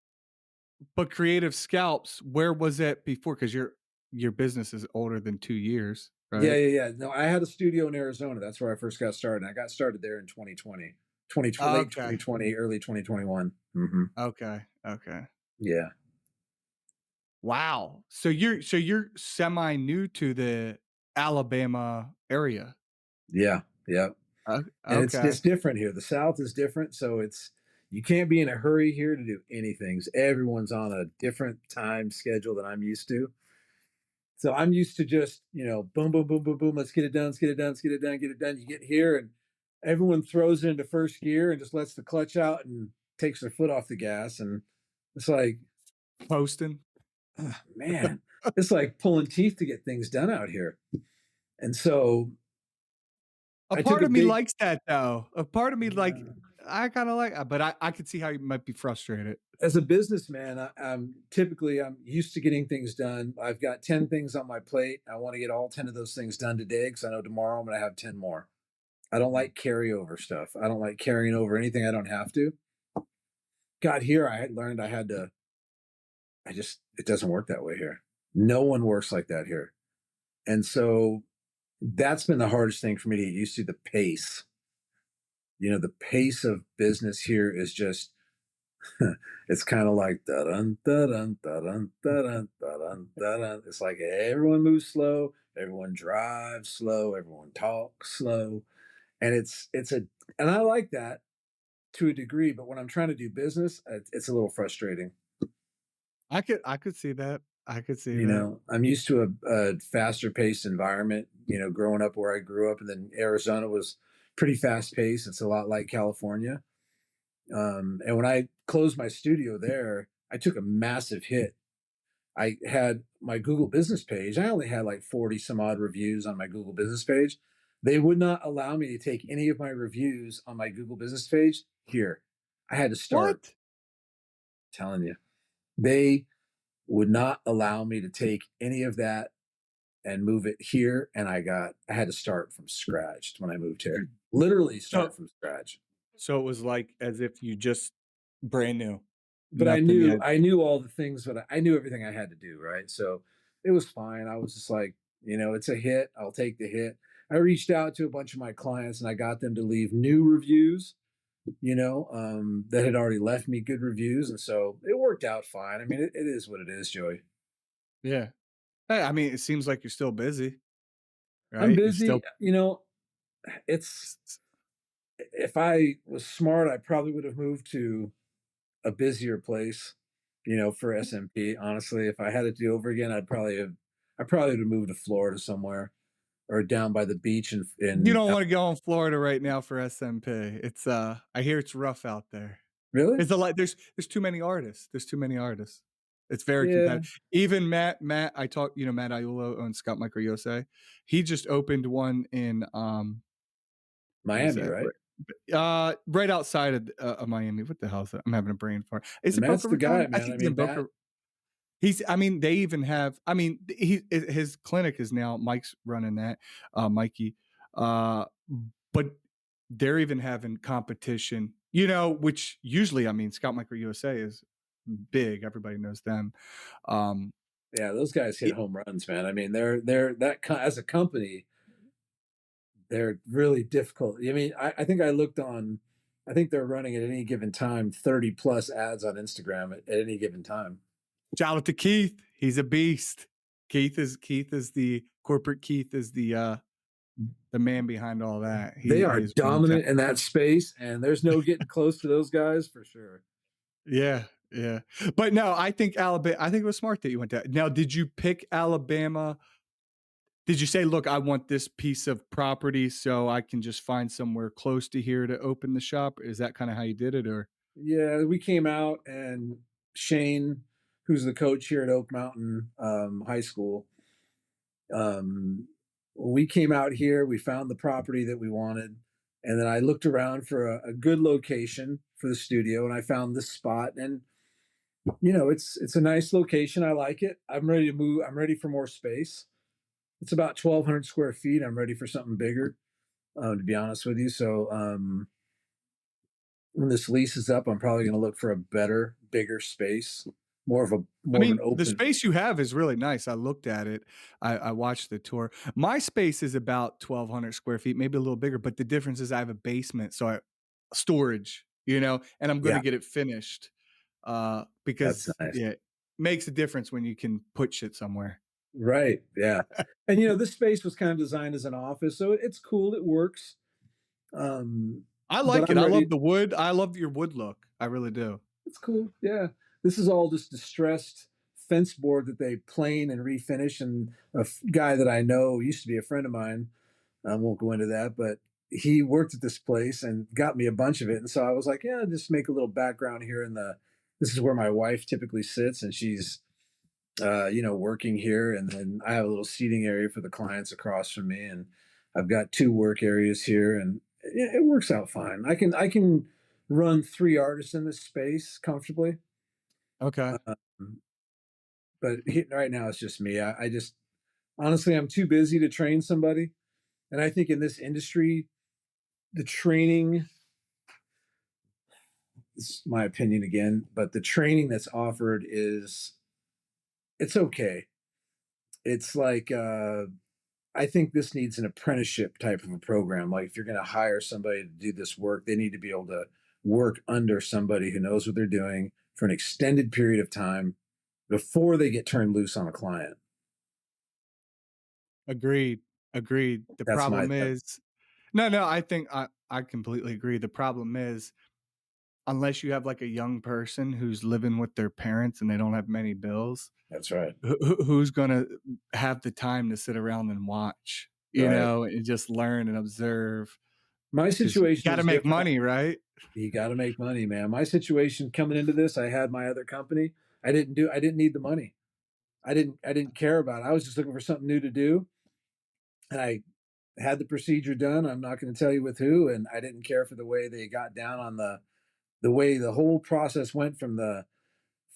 Creative Scalps, where was it before? Because your business is older than 2 years, Yeah, right? yeah, yeah. No, I had a studio in Arizona. That's where I first got started. I got started there in 2020, late Okay, 2020, early 2021. okay, okay. Yeah, Wow. So you're semi new to the Alabama area. yeah, yeah. And it's Okay. different here. The South is different, so you can't be in a hurry here to do anything. Everyone's on a different time schedule than I'm used to. So I'm used to just, boom, boom, boom, boom, boom. Let's get it done. Let's get it done. Let's get it done. Get it done. You get here, and everyone throws it into first gear and just lets the clutch out and takes their foot off the gas. And it's like, Posting. oh, man, it's like pulling teeth to get things done out here. And so A I took part a of me big, likes that though. A part of me like uh, I kinda like but I could see how you might be frustrated. as a businessman, I'm used to getting things done. I've got 10 things on my plate. I want to get all 10 of those things done today because I know tomorrow I'm going to have 10 more. I don't Mm. like carryover stuff. I don't like carrying over anything I don't have to. Got here, I had learned I had to, it doesn't work that way here. No one works like that here. And so that's been the hardest thing for me to get used to, the pace. The pace of business here is just, it's kind of like da dun da dun da dun da dun da dun da dun. It's like everyone moves slow, everyone drives slow, everyone talks slow, and and I like that to a degree. But when I'm trying to do business, it's a little frustrating. I could see that. I could see that. I'm used to a faster paced environment. Growing up where I grew up, and then Arizona was pretty fast paced. It's a lot like California. And when I closed my studio there, I took a massive hit. I had my Google business page. I only had like 40 some odd reviews on my Google business page. They would not allow me to take any of my reviews on my Google business page here. I had to start What? telling you. They would not allow me to take any of that and move it here. And I had to start from scratch when I moved here. Literally So start from scratch. so it was like as if you just brand new. But I Nothing knew yet. I knew all the things, but I knew everything I had to do, right? So it was fine. I was just like, it's a hit. I'll take the hit. I reached out to a bunch of my clients and I got them to leave new reviews, that had already left me good reviews. And so it worked out fine. I mean, it is what it is, Joey. Yeah. Hey, I mean, it seems like you're still busy, I'm right? You're busy. still It's, s s if I was smart, I probably would have moved to a busier place, for SMP. Honestly, if I had it to do over again, I probably would have moved to Florida somewhere or down by the beach you in don't wanna go in Florida right now for SMP. It's, I hear it's rough out there. really? It's a lot there's too many artists. There's too many artists. It's very Yeah, competitive. Even Matt, I talked Matt Aiello owns Scalp USA. He just opened one in, where's Miami, that? right? Right outside of Miami. What the hell is that? I'm having a brain fart. Is And it Matt's Boca the guy, Raton? I man. think I he's in mean, Boca. I mean, they even have. I mean, his clinic is now Mike's running that, Mikey. Uh, but they're even having competition. Which usually, I mean, Scout Micro USA is big. Everybody knows them. Um, yeah, those guys hit it, home runs, man. I mean, as a company, they're really difficult. I mean, I think I think they're running at any given time 30 plus ads on Instagram at any given time. Shout out to Keith. He's a beast. Keith is the corporate. Keith is the man behind all that. They He are is one jack. dominant in that space, and there's no getting close to those guys for sure. Yeah, yeah. But no, I think Alabama. I think it was smart that you went to. Now, did you pick Alabama? Did you say, "Look, I want this piece of property, so I can just find somewhere close to here to open the shop"? Is that kind of how you did it, or Yeah, we came out, and Shane, who's the coach here at Oak Mountain High School, when we came out here, we found the property that we wanted, and then I looked around for a good location for the studio, and I found this spot, and it's a nice location. I like it. I'm ready to move. I'm ready for more space. It's about 1,200 square feet. I'm ready for something bigger, to be honest with you. So when this lease is up, I'm probably going to look for a better, bigger space, I more of an mean, the open. space you have is really nice. I looked at it. I watched the tour. My space is about 1,200 square feet, maybe a little bigger, but the difference is I have a basement, so storage, and I'm gonna Yeah, get it finished, that's because, nice. yeah, it makes a difference when you can put shit somewhere. Right. Yeah. And this space was kind of designed as an office, so it's cool. It works. Um, I but like it. I'm I love ready. the wood. I love your wood look. I really do. It's cool. Yeah. This is all just distressed fence board that they plane and refinish. And guy that I know used to be a friend of mine. I won't go into that, but he worked at this place and got me a bunch of it. And so I was like, yeah, just make a little background here in the. This is where my wife typically sits, and she's working here. And then I have a little seating area for the clients across from me. And I've got two work areas here, and it works out fine. I can run three artists in this space comfortably. Okay. Um, but right now it's just me. I just honestly, I'm too busy to train somebody. And I think in this industry, the training, it's my opinion again, but the training that's offered is, it's okay. It's like, I think this needs an apprenticeship type of a program. Like if you're going to hire somebody to do this work, they need to be able to work under somebody who knows what they're doing for an extended period of time before they get turned loose on a client. Agreed. Agreed. The That's my problem is no, no, I think I completely agree. The problem is unless you have like a young person who's living with their parents and they don't have many bills, that's right. who's gonna have the time to sit around and watch, Right. and just learn and observe? My Because you situation gotta was make different. money, right? You got to make money, man. My situation coming into this, I had my other company. I didn't need the money. I didn't care about it. I was just looking for something new to do. And I had the procedure done. I'm not going to tell you with who. And I didn't care for the way they got down on the way the whole process went from the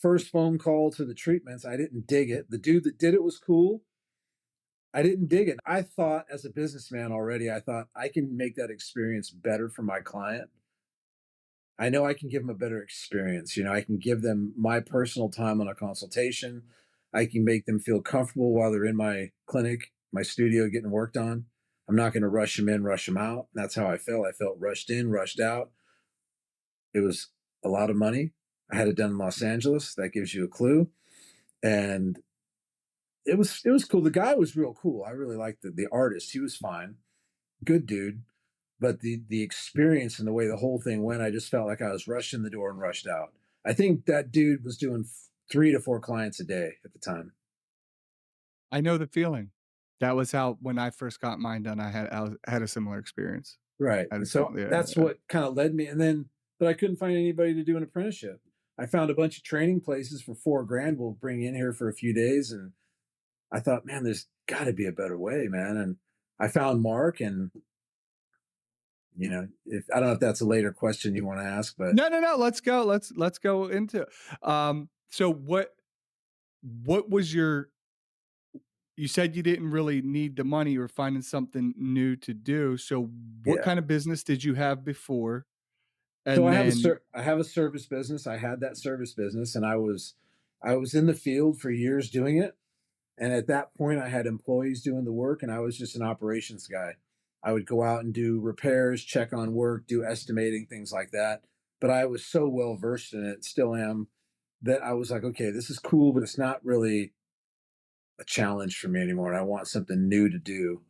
first phone call to the treatments. I didn't dig it. The dude that did it was cool. I didn't dig it. I thought as a businessman already, I thought I can make that experience better for my client. I know I can give them a better experience. I can give them my personal time on a consultation. I can make them feel comfortable while they're in my clinic, my studio getting worked on. I'm not going to rush them in, rush them out. That's how I felt. I felt rushed in, rushed out. It was a lot of money. I had it done in Los Angeles. That gives you a clue. And it was cool. The guy was real cool. I really liked the artist. He was fine. Good dude. But the experience and the way the whole thing went, I just felt like I was rushed in the door and rushed out. I think that dude was doing 3 to 4 clients a day at the time. I know the feeling. That was how when I first got mine done, I had a similar experience. Right. I had And a so similar yeah, that's yeah. what kind of led me. And then, but I couldn't find anybody to do an apprenticeship. I found a bunch of training places for 4 grand. We'll bring you in here for a few days. And I thought, man, there's got to be a better way, man. And I found Mark. And, if I don't know if that's a later question you want to ask, but No, no, no, let's go. Let's go into it. So what was your you said you didn't really need the money, you were finding something new to do. So what yeah. kind of business did you have before? So And then I have a service business. I had that service business, and I was in the field for years doing it. And at that point, I had employees doing the work, and I was just an operations guy. I would go out and do repairs, check on work, do estimating, things like that. But I was so well versed in it, still am, that I was like, okay, this is cool, but it's not really a challenge for me anymore. And I want something new to do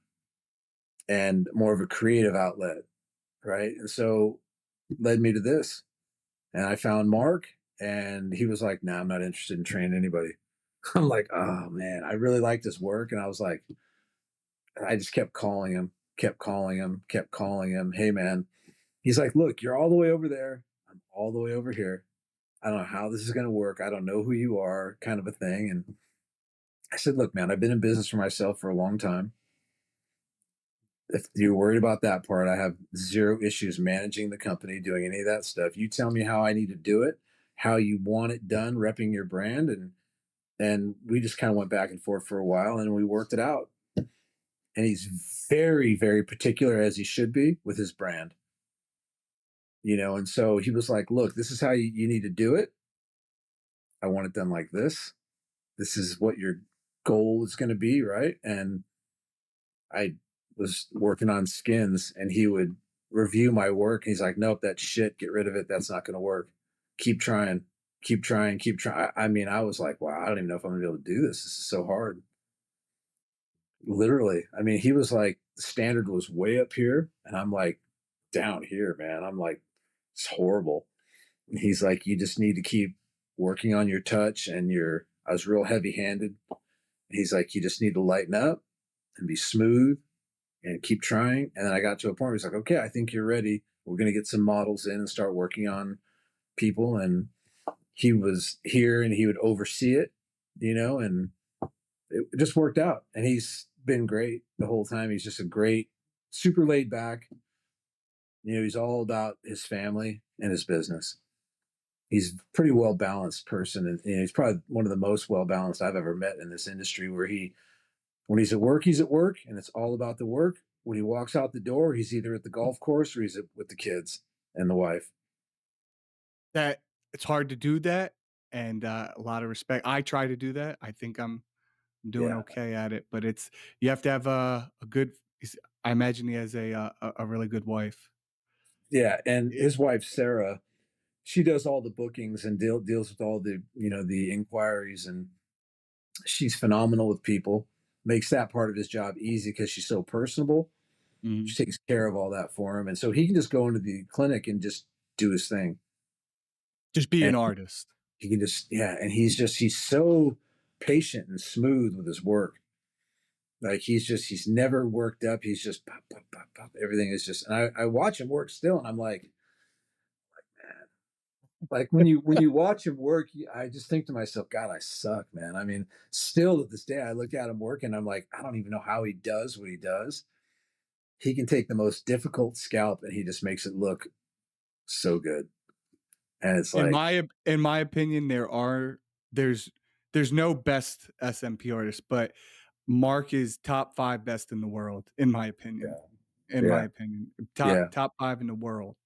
and more of a creative outlet, right? And so led me to this. And I found Mark, and he was like, "Nah, I'm not interested in training anybody." I'm like, "Oh man, I really like this work." And I was like, I just kept calling him, kept calling him, kept calling him. Hey man, he's like, "Look, you're all the way over there. I'm all the way over here. I don't know how this is going to work. I don't know who you are," kind of a thing. And I said, "Look, man, I've been in business for myself for a long time. If you're worried about that part, I have zero issues managing the company, doing any of that stuff. You tell me how I need to do it, how you want it done, repping your brand, and we just kind of went back and forth for a while, and we worked it out. And he's very, very particular, as he should be, with his brand. And so he was like, "Look, this is how you need to do it. I want it done like this. This is what your goal is going to be, right?" And I was working on skins, and he would review my work. He's like, "Nope, that's shit. Get rid of it. That's not going to work. Keep trying, keep trying, keep trying." I mean, I was like, "Wow, I don't even know if I'm going to be able to do this. This is so hard." Literally. I mean, he was like, the standard was way up here, and I'm like, down here, man. I'm like, it's horrible. And he's like, "You just need to keep working on your touch and your." I was real heavy handed. He's like, "You just need to lighten up and be smooth and keep trying." And then I got to a point where he's like, "Okay, I think you're ready. We're going to get some models in and start working on people." And he was here and he would oversee it, and it just worked out. And he's been great the whole time. He's just a great, super laid back. He's all about his family and his business. he's a pretty well balanced person, and he's probably one of the most well balanced I've ever met in this industry. Where when he's at work, and it's all about the work. When he walks out the door, he's either at the golf course or with the kids and the wife. That it's hard to do that, and, a lot of respect. I try to do that. I think I'm doing Yeah, okay at it, but it's you have to have a good he's I imagine he has a really good wife. yeah, and It his wife Sarah, she does all the bookings and deals with all the the inquiries, and she's phenomenal with people. Makes that part of his job easy because she's so personable. Mhm. She takes care of all that for him, and so he can just go into the clinic and just do his thing, Just be and an artist. he can just and he's so patient and smooth with his work. Like he's never worked up. He's just pop, pop, pop, pop. Everything is just. And I watch him work still, and I'm man, like when you watch him work, I just think to myself, God, I suck, man. I mean, still to this day, I look at him work, and I'm like, I don't even know how he does what he does. He can take the most difficult scalp, and he just makes it look so good. And it's like, In my opinion, there's there's no best SMP artist, but Mark is top 5 best in the world, yeah, in my yeah, opinion. yeah, Top 5 in the world.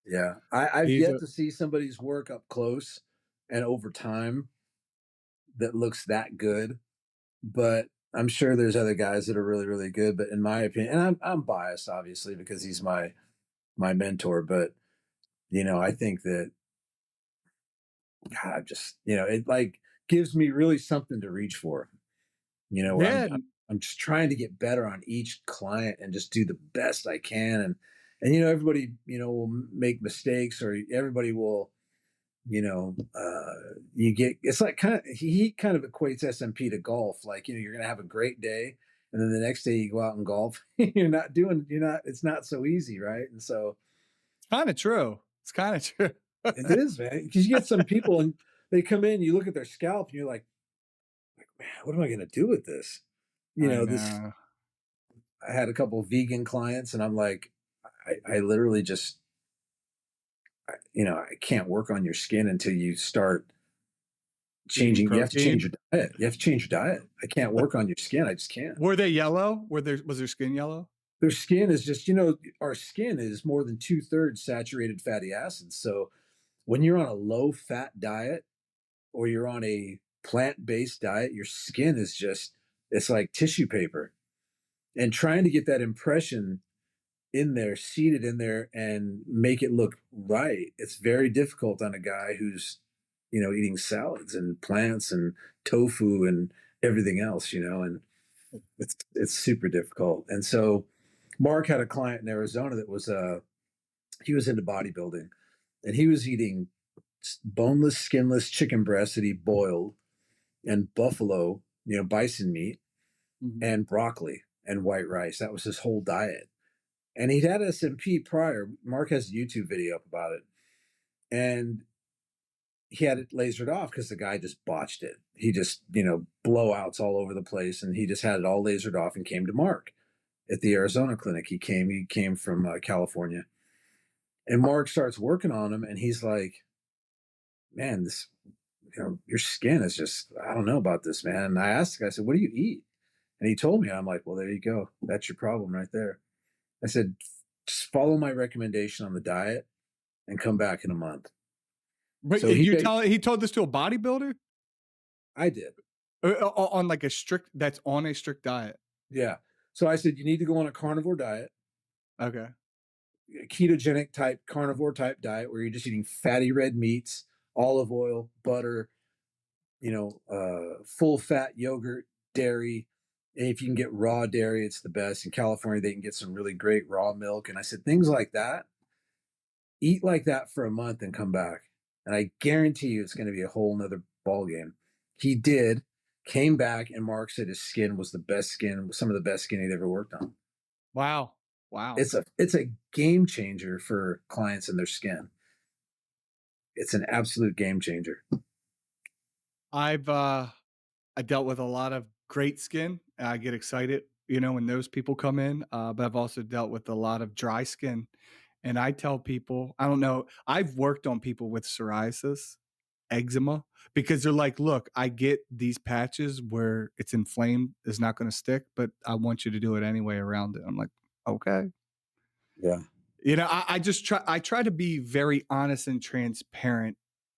yeah. I've He's yet a to see somebody's work up close and over time that looks that good, but I'm sure there's other guys that are really, really good. But in my opinion, and I'm biased obviously because he's my mentor, but I think that God, just it like gives me really something to reach for. Where yeah, I'm just trying to get better on each client and just do the best I can, and everybody will make mistakes, or everybody will you get it's like kind of he kind of equates SMP to golf. Like you're gonna have a great day, and then the next day you go out and golf. You're not it's not so easy, right? And so it's kinda true. It's kinda true. it is, man, because you get some people and they come in, you look at their scalp, and you're like, man, what am I gonna do with this? I This know. I had a couple of vegan clients, and I'm like, I literally just I can't work on your skin until you start Eating changing. You have to change protein. your diet. You have to change your diet. I can't work on your skin. I just can't. Were they yellow? Was their skin yellow? Their skin is just, our skin is more than 2/3 saturated fatty acids. So when you're on a low fat diet or you're on a plant based diet, your skin is just, it's like tissue paper. And trying to get that impression in there, seated in there, and make it look right, it's very difficult on a guy who's, eating salads and plants and tofu and everything else, and it's super difficult. And so Mark had a client in Arizona that was he was into bodybuilding, and he was eating boneless, skinless chicken breasts that he boiled, and buffalo, bison meat, Mhm. and broccoli and white rice. That was his whole diet. And he'd had SMP prior. Mark has a YouTube video up about it. And he had it lasered off because the guy just botched it. He just, blowouts all over the place. And he just had it all lasered off and came to Mark at the Arizona clinic. He came from California. And Mark starts working on him. And he's like, man, your skin is just, I don't know about this, man. And I asked the guy, I said, what do you eat? And he told me, I'm like, well, there you go. That's your problem right there. I said, just follow my recommendation on the diet and come back in a month. But So he told this to a bodybuilder? I did. On like a strict that's on a strict diet? Yeah. So I said, you need to go on a carnivore diet, Okay. a ketogenic type, carnivore type diet where you're just eating fatty red meats, olive oil, butter, full fat yogurt, dairy. And if you can get raw dairy, it's the best. In California, they can get some really great raw milk. And I said, things like that, eat like that for a month and come back. And I guarantee you it's going to be a whole nother ball game. He did, came back, and Mark said his skin was the best skin, some of the best skin he'd ever worked on. Wow. Wow. It's a game changer for clients and their skin. It's an absolute game changer. I've, I dealt with a lot of great skin. I get excited, when those people come in, but I've also dealt with a lot of dry skin, and I tell people, I don't know, I've worked on people with psoriasis, eczema, because they're like, "Look, I get these patches where it's inflamed is not gonna stick, but I want you to do it anyway around it." I'm like, "Okay." Yeah. You know, I just try to be very honest and transparent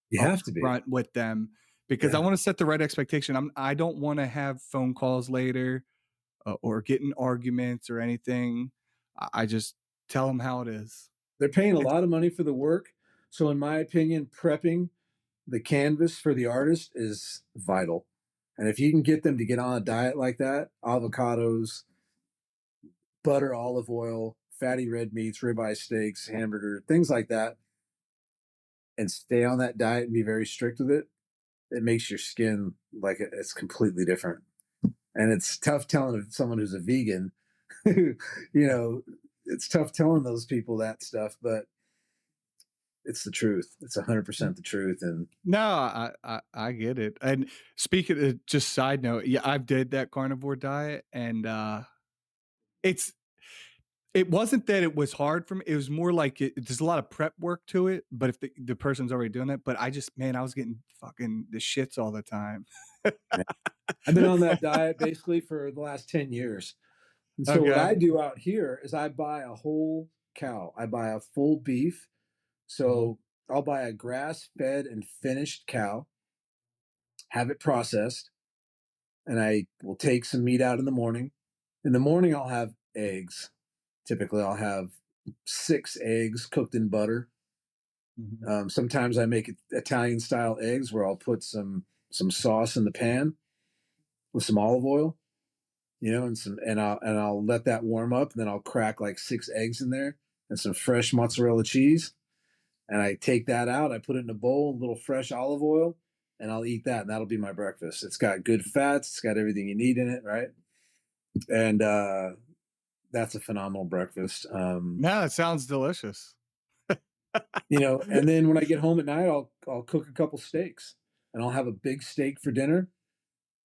You up have to be. front with them because I Yeah. wanna set the right expectation. I don't wanna have phone calls later, or get in arguments or anything. I just tell them how it is. They're paying a It's lot of money for the work. So, in my opinion, prepping the canvas for the artist is vital. And if you can get them to get on a diet like that, avocados, butter, olive oil, fatty red meats, ribeye steaks, hamburger, things like that, and stay on that diet and be very strict with it, it makes your skin like it's completely different. And it's tough telling someone who's a vegan, you know, it's tough telling those people that stuff, but it's the truth. It's 100% the truth. And No, I get it. And speaking of just side note, yeah, I've did that carnivore diet and, it's it wasn't that it was hard for me, it was more like there's a lot of prep work to it, but if the person's already doing that, but I just man, I was getting fucking the shits all the time. I've been on that diet basically for the last 10 years. And so what Okay. I do out here is I buy a whole cow. I buy a full beef. Mhm, So I'll buy a grass fed and finished cow, have it processed, and I will take some meat out in the morning. In the morning, I'll have eggs. Typically, I'll have 6 eggs cooked in butter. mhm, Sometimes I make Italian style eggs where I'll put some sauce in the pan with some olive oil, and I'll let that warm up, and then I'll crack like 6 eggs in there and some fresh mozzarella cheese, and I take that out. I put it in a bowl, a little fresh olive oil, and I'll eat that, and that'll be my breakfast. It's got good fats, it's got everything you need in it, right? And that's a phenomenal breakfast. no, it sounds delicious. And then when I get home at night, I'll cook a couple steaks, and I'll have a big steak for dinner.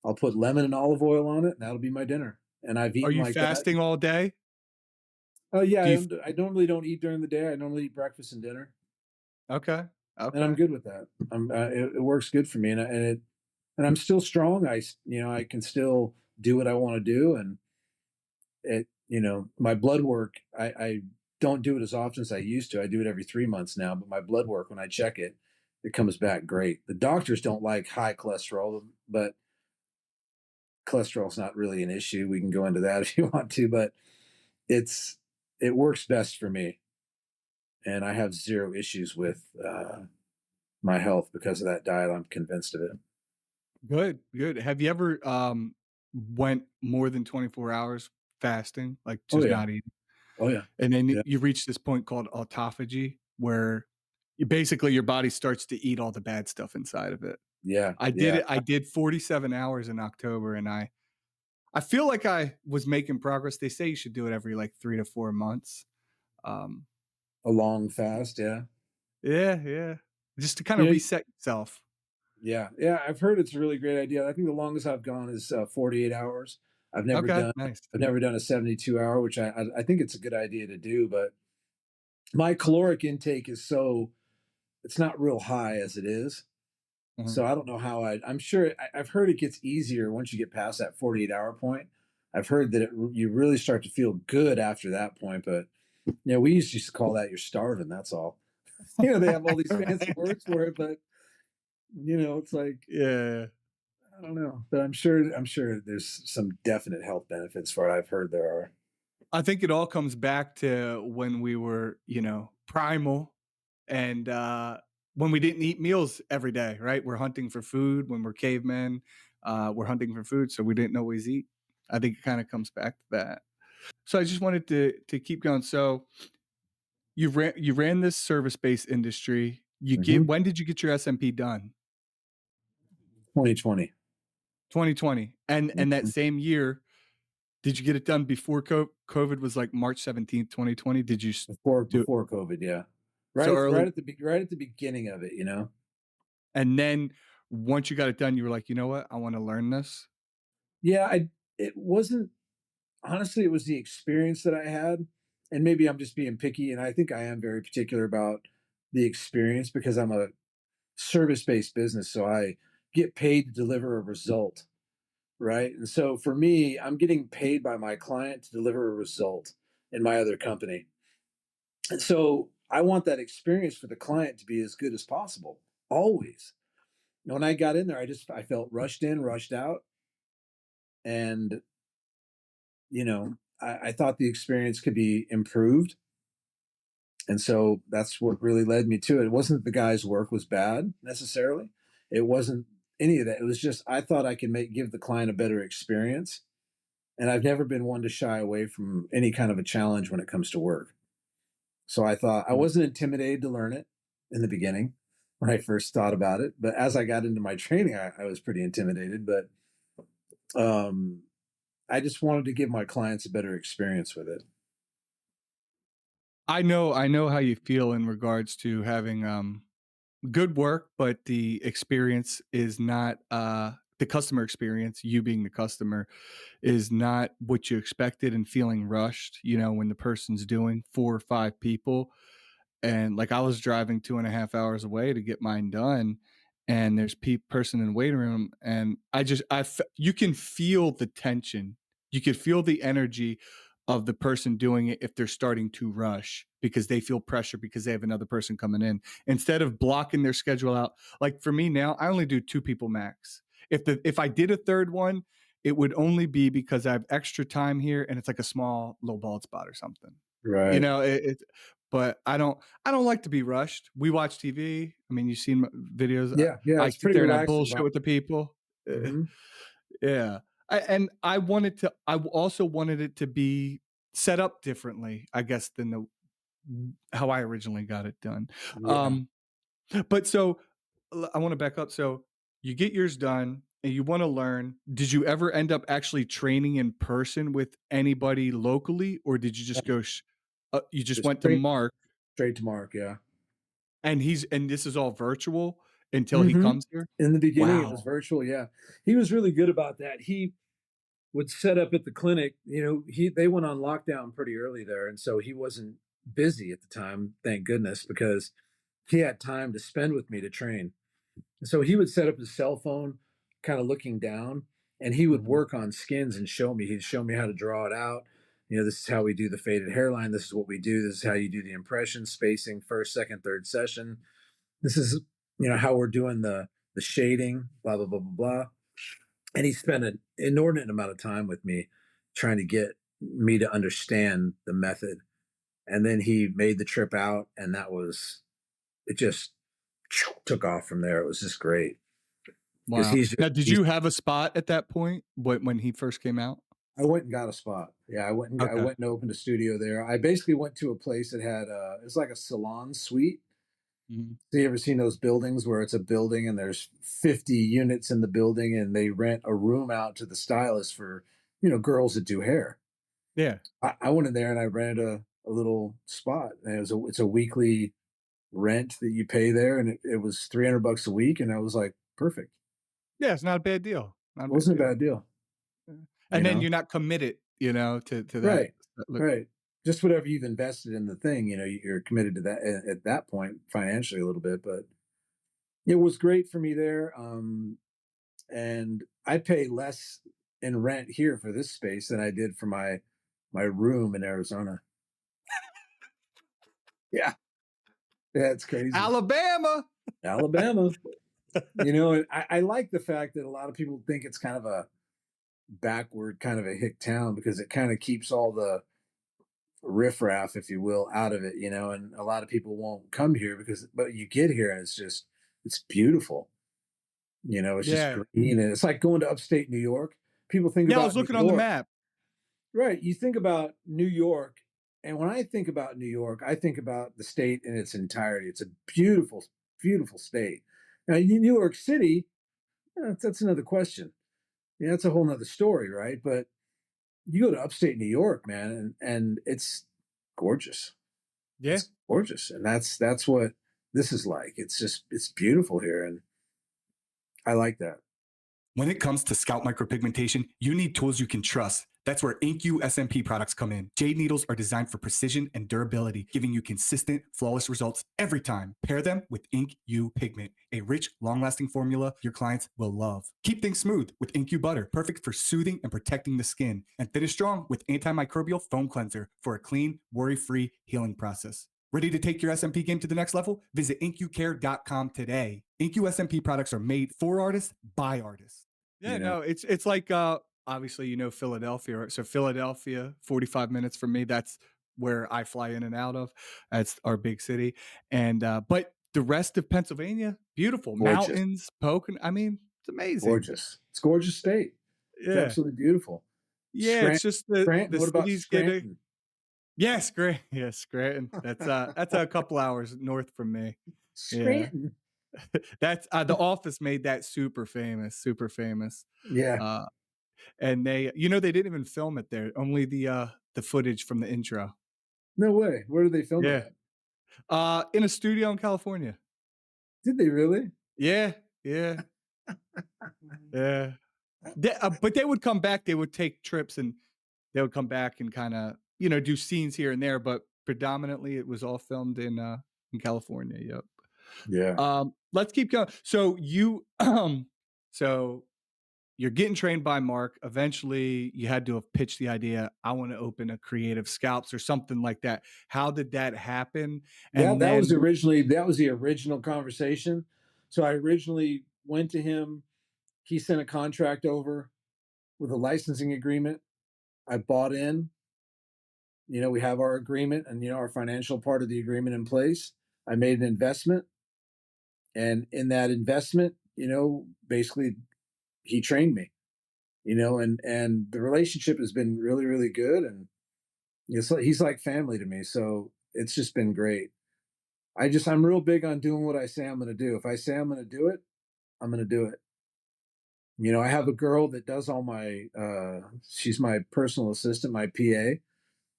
I'll put lemon and olive oil on it, and that'll be my dinner. And I've Are eaten you like that. fasting all day? Oh yeah, Do you f I normally don't eat during the day. I normally eat breakfast and dinner, Okay, and I'm okay. good with that. It works good for me, and I'm still strong. I can still do what I want to do, and my blood work. I don't do it as often as I used to. I do it every 3 months now, but my blood work, when I check it, it comes back great. The doctors don't like high cholesterol, but cholesterol's not really an issue. We can go into that if you want to, but it's it works best for me, and I have zero issues with my health because of that diet. I'm convinced of it. Good, good. Have you ever, went more than 24 hours fasting, like, Oh just yeah, not eating? oh yeah, And then yeah, you reach this point called autophagy, where you basically your body starts to eat all the bad stuff inside of it. yeah, I did yeah. it I did 47 hours in October, and I feel like I was making progress. They say you should do it every, like, 3 to 4 months. Um, A long fast, yeah. yeah, yeah. Just to kinda You know, reset yourself. yeah, yeah. I've heard it's a really great idea. I think the longest I've gone is 48 hours. I've never Okay, done nice. I've never done a 72 hour, which I think it's a good idea to do. But my caloric intake is it's not real high as it is. Mhm. So I don't know how I'm sure I've heard it gets easier once you get past that 48-hour point. I've heard that you really start to feel good after that point. But we used to call that you're starving. That's all. They have all these fancy words for it, but it's like Yeah. I don't know. But I'm sure there's some definite health benefits for it. I've heard there are. I think it all comes back to when we were, primal and, when we didn't eat meals every day, right? We're hunting for food when we're cavemen, we're hunting for food, so we didn't always eat. I think it kinda comes back to that. So I just wanted to keep going. So you ran this service-based industry. You get Hmm. when did you get your SMP done? 2020. 2020. And that Mhm. same year, did you get it done before COVID was like March 17th, 2020? Did you do Before COVID, yeah. so Right early? at right at the beginning of it. And then once you got it done, you were like, "You know what? I wanna learn this." Yeah, it wasn't honestly, it was the experience that I had, and maybe I'm just being picky, and I think I am very particular about the experience because I'm a service-based business, so I get paid to deliver a result, right? And so for me, I'm getting paid by my client to deliver a result in my other company. And so I want that experience for the client to be as good as possible, always. When I got in there, I felt rushed in, rushed out, and I thought the experience could be improved. And so that's what really led me to it. It wasn't that the guy's work was bad necessarily. It wasn't any of that. It was just I thought I could give the client a better experience. And I've never been one to shy away from any kind of a challenge when it comes to work. So I thought I Mm. wasn't intimidated to learn it in the beginning when I first thought about it. But as I got into my training, I was pretty intimidated. But um, I just wanted to give my clients a better experience with it. I know how you feel in regards to having, good work, but the experience is not, the customer experience, you being the customer, is not what you expected and feeling rushed, when the person's doing 4 or 5 people. And like I was driving 2.5 hours away to get mine done, and there's person in the waiting room, and you can feel the tension. You could feel the energy of the person doing it if they're starting to rush because they feel pressure because they have another person coming in. Instead of blocking their schedule out, like for me now, I only do 2 people max. If I did a third one, it would only be because I have extra time here and it's like a small little bald spot or something. You Right. know, it but I don't like to be rushed. We watch TV. I mean, you've seen my videos. Yeah. Yeah. I It's sit pretty there and I relaxing. bullshit with the people. Mm-hmm. Yeah. And I also wanted it to be set up differently, I guess, than the how I originally got it done. Yeah. Um, but so I want to back up. So you get yours done and you want to learn. Did you ever end up actually training in person with anybody locally, or did you just you just Just went to Mark straight to Mark. Yeah. and this is all virtual until he Hmm. comes here? In the beginning, it was Wow. virtual. Yeah, he was really good about that. He would set up at the clinic. They went on lockdown pretty early there, and so he wasn't busy at the time. Thank goodness, because he had time to spend with me to train. So he would set up his cell phone, kind of looking down, and he would Mhm. work on skins and show me. He'd show me how to draw it out. This is how we do the faded hairline. This is what we do. This is how you do the impression spacing, first, second, third session. This is how we're doing the shading, blah blah blah blah blah. And he spent an inordinate amount of time with me trying to get me to understand the method. And then he made the trip out, and it just took off from there. It was just great because Wow. Now, did you have a spot at that point when he first came out? I went and got a spot. Yeah, I Okay. went and opened a studio there. I basically went to a place that had it's like a salon suite. Mhm. So you ever seen those buildings where it's a building and there's 50 units in the building and they rent a room out to the stylist for, girls that do hair. Yeah. I went in there and I rented a little spot. And it's a weekly rent that you pay there, and it was $300 a week, and I was like, perfect. Yeah, it's not a bad deal. Not a It bad wasn't a deal. bad deal, Yeah. you And then know? you're not committed, to that. Right. Look. Right. Just whatever you've invested in the thing, you're committed to that at that point financially a little bit, but it was great for me there. And I pay less in rent here for this space than I did for my room in Arizona. Yeah. Yeah, it's crazy. Alabama. Alabama. And I like the fact that a lot of people think it's kind of a backward kind of a hick town because it kind of keeps all the riffraff, if you will, out of it. And a lot of people won't come here but you get here and it's beautiful. It's just Yeah. green and it's like going to upstate New York. People think Yeah, I was about New looking on the York. map. Right. You think about New York, and when I think about New York, I think about the state in its entirety. It's a beautiful, beautiful state. Now, New York City, that's another question. Yeah, that's a whole nother story, right? But you go to upstate New York, man, and it's gorgeous. Yeah. It's gorgeous, and that's what this is like. It's beautiful here, and I like that. When it comes to scalp micropigmentation, you need tools you can trust That's where InkU SMP products come in. Jade needles are designed for precision and durability, giving you consistent, flawless results every time. Pair them with InkU pigment, a rich, long-lasting formula your clients will love. Keep things smooth with InkU butter, perfect for soothing and protecting the skin. And finish strong with antimicrobial foam cleanser for a clean, worry-free healing process. Ready to take your SMP game to the next level? Visit inkucare.com today. InkU SMP products are made for artists by artists. Yeah, You know, no, it's like obviously Philadelphia, right? So Philadelphia, 45 minutes from me. That's where I fly in and out of. That's our big city. And but the rest of Pennsylvania, beautiful. gorgeous, Mountains, Pocono. I mean, it's amazing. gorgeous. It's a gorgeous state. It's Yeah. absolutely beautiful. Yeah, it's Scranton, just Scranton. the What about cities get a Scranton? yes, great. Yes, Scranton. That's a couple hours north from me. Yeah. Scranton. That's the office made that super famous, super famous. Yeah. Uh and they they didn't even film it there, only the footage from the intro. No way. Where did they film it Yeah. at? In a studio in California. Did they really? Yeah, yeah, yeah. But they would come back, they would take trips, and they would come back and kinda, do scenes here and there, but predominantly, it was all filmed in California, yep. Yeah. Let's keep going. So you, so you're getting trained by Mark. Eventually, you had to have pitched the idea, "I wanna open a Creative Scalps," or something like that. How did that happen? Yeah, And then that was the original conversation. So I originally went to him. He sent a contract over with a licensing agreement. I bought in. We have our agreement and our financial part of the agreement in place. I made an investment, and in that investment, basically he trained me. And the relationship has been really, really good, and he's like family to me. So it's just been great. I'm real big on doing what I say I'm going to do. If I say I'm going to do it, I'm going to do it. I have a girl that does all my she's my personal assistant, my PA.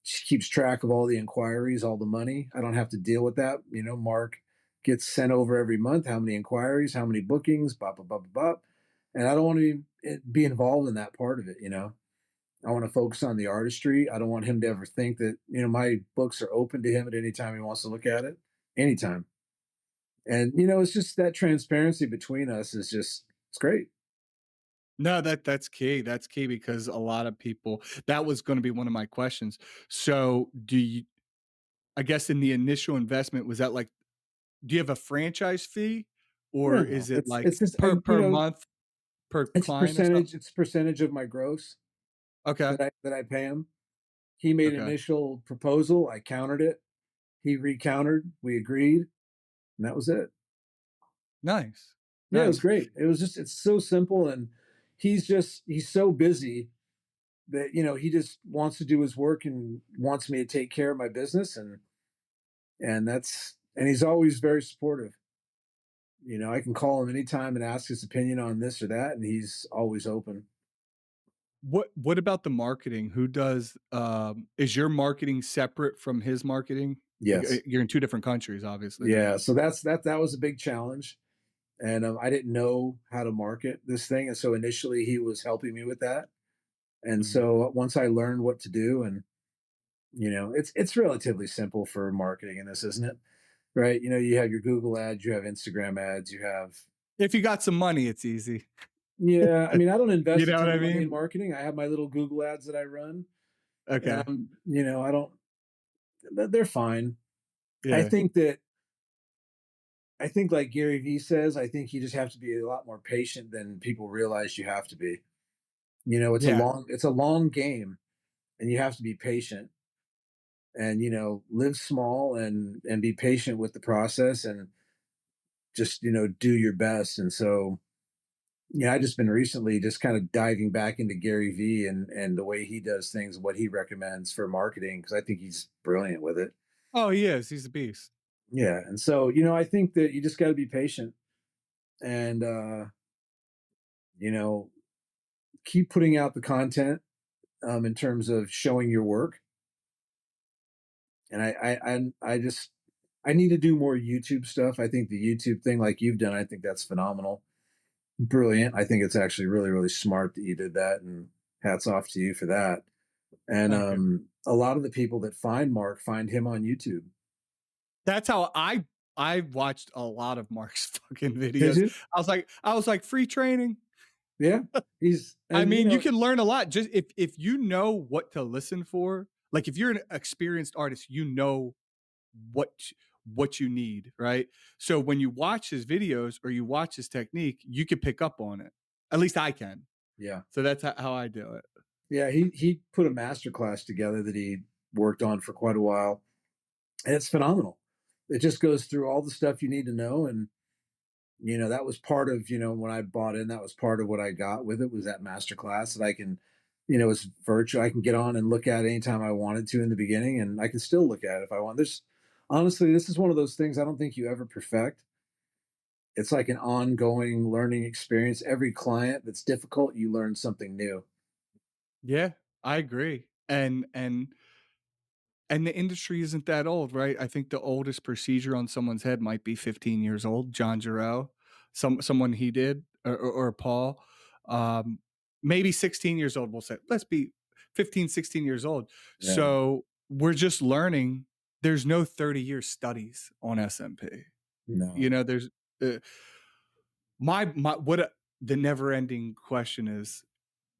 She keeps track of all the inquiries, all the money. I don't have to deal with that. Mark gets sent over every month how many inquiries, how many bookings, blah blah blah blah blah. And I don't want to be involved in that part of it. I want to focus on the artistry. I don't want him to ever think that, my books are open to him at any time he wants to look at it, anytime. And, it's just that transparency between us is just, it's great. no, that's key. That's key because a lot of people that was gonna be one of my questions. So, do you I guess in the initial investment, was that like do you have a franchise fee, or No, no, is it it's like just, per month, per client or something? it's a percentage of my gross Okay, that I pay him. He made an okay. initial proposal. I countered it. He recountered. We agreed, and that was it. Nice, Yeah, it was nice. great. It's so simple. And he's so busy that, he just wants to do his work and wants me to take care of my business. And he's always very supportive. I can call him anytime and ask his opinion on this or that, and he's always open. What about the marketing? Who does, is your marketing separate from his marketing? Yes. You're in 2 different countries, obviously. Yeah. So that was a big challenge. And I didn't know how to market this thing. And so initially he was helping me with that. And Mhm. so once I learned what to do, and it's relatively simple for marketing in this, isn't it? Right? You have your Google ads, you have Instagram ads, you have. If you got some money, it's easy. Yeah, I mean, I don't You invest a know what ton I of money in mean? marketing. I have my little Google ads that I run, and Okay. I don't. They're fine. I Yeah. think that I think like Gary Vee says, I think you just have to be a lot more patient than people realize you have to be. Yeah. It's a long game, and you have to be patient, and live small, and be patient with the process, and just do your best. And so I just been recently just kind of diving back into Gary Vee, and the way he does things, what he recommends for marketing, because I think he's brilliant with it. Oh, he is, he's a beast. Yeah, and so I think that you just got to be patient, and you know keep putting out the content, in terms of showing your work. And I need to do more YouTube stuff. I think the YouTube thing, like you've done, I think that's phenomenal, brilliant. I think it's actually really, really smart that you did that, and hats off to you for that. And Okay. a lot of the people that find Mark find him on YouTube. That's how I watched a lot of Mark's fucking Did videos. you? I was like, "Free training?" Yeah. He's I and mean, you can learn a lot just if you know what to listen for. Like, if you're an experienced artist, you know what what you need, right? So when you watch his videos or you watch his technique, you can pick up on it. At least I can. yeah. So that's how I do it. Yeah, he put a master class together that he worked on for quite a while, and it's phenomenal. It just goes through all the stuff you need to know, and that was part of when I bought in. That was part of what I got with it was that master class that I can, it's virtual. I can get on and look at anytime I wanted to in the beginning, and I can still look at it if I want. There's honestly, this is one of those things I don't think you ever perfect. It's like an ongoing learning experience. Every client that's difficult, you learn something new. Yeah, I agree. And the industry isn't that old, right? I think the oldest procedure on someone's head might be 15 years old. John Jarreau, someone he did, or Paul, um, maybe 16 years old. We'll say, let's be 15, 16 years old. Yeah. So we're just learning. There's no 30-year studies on SMP. No. There's uh, my what the never ending question is,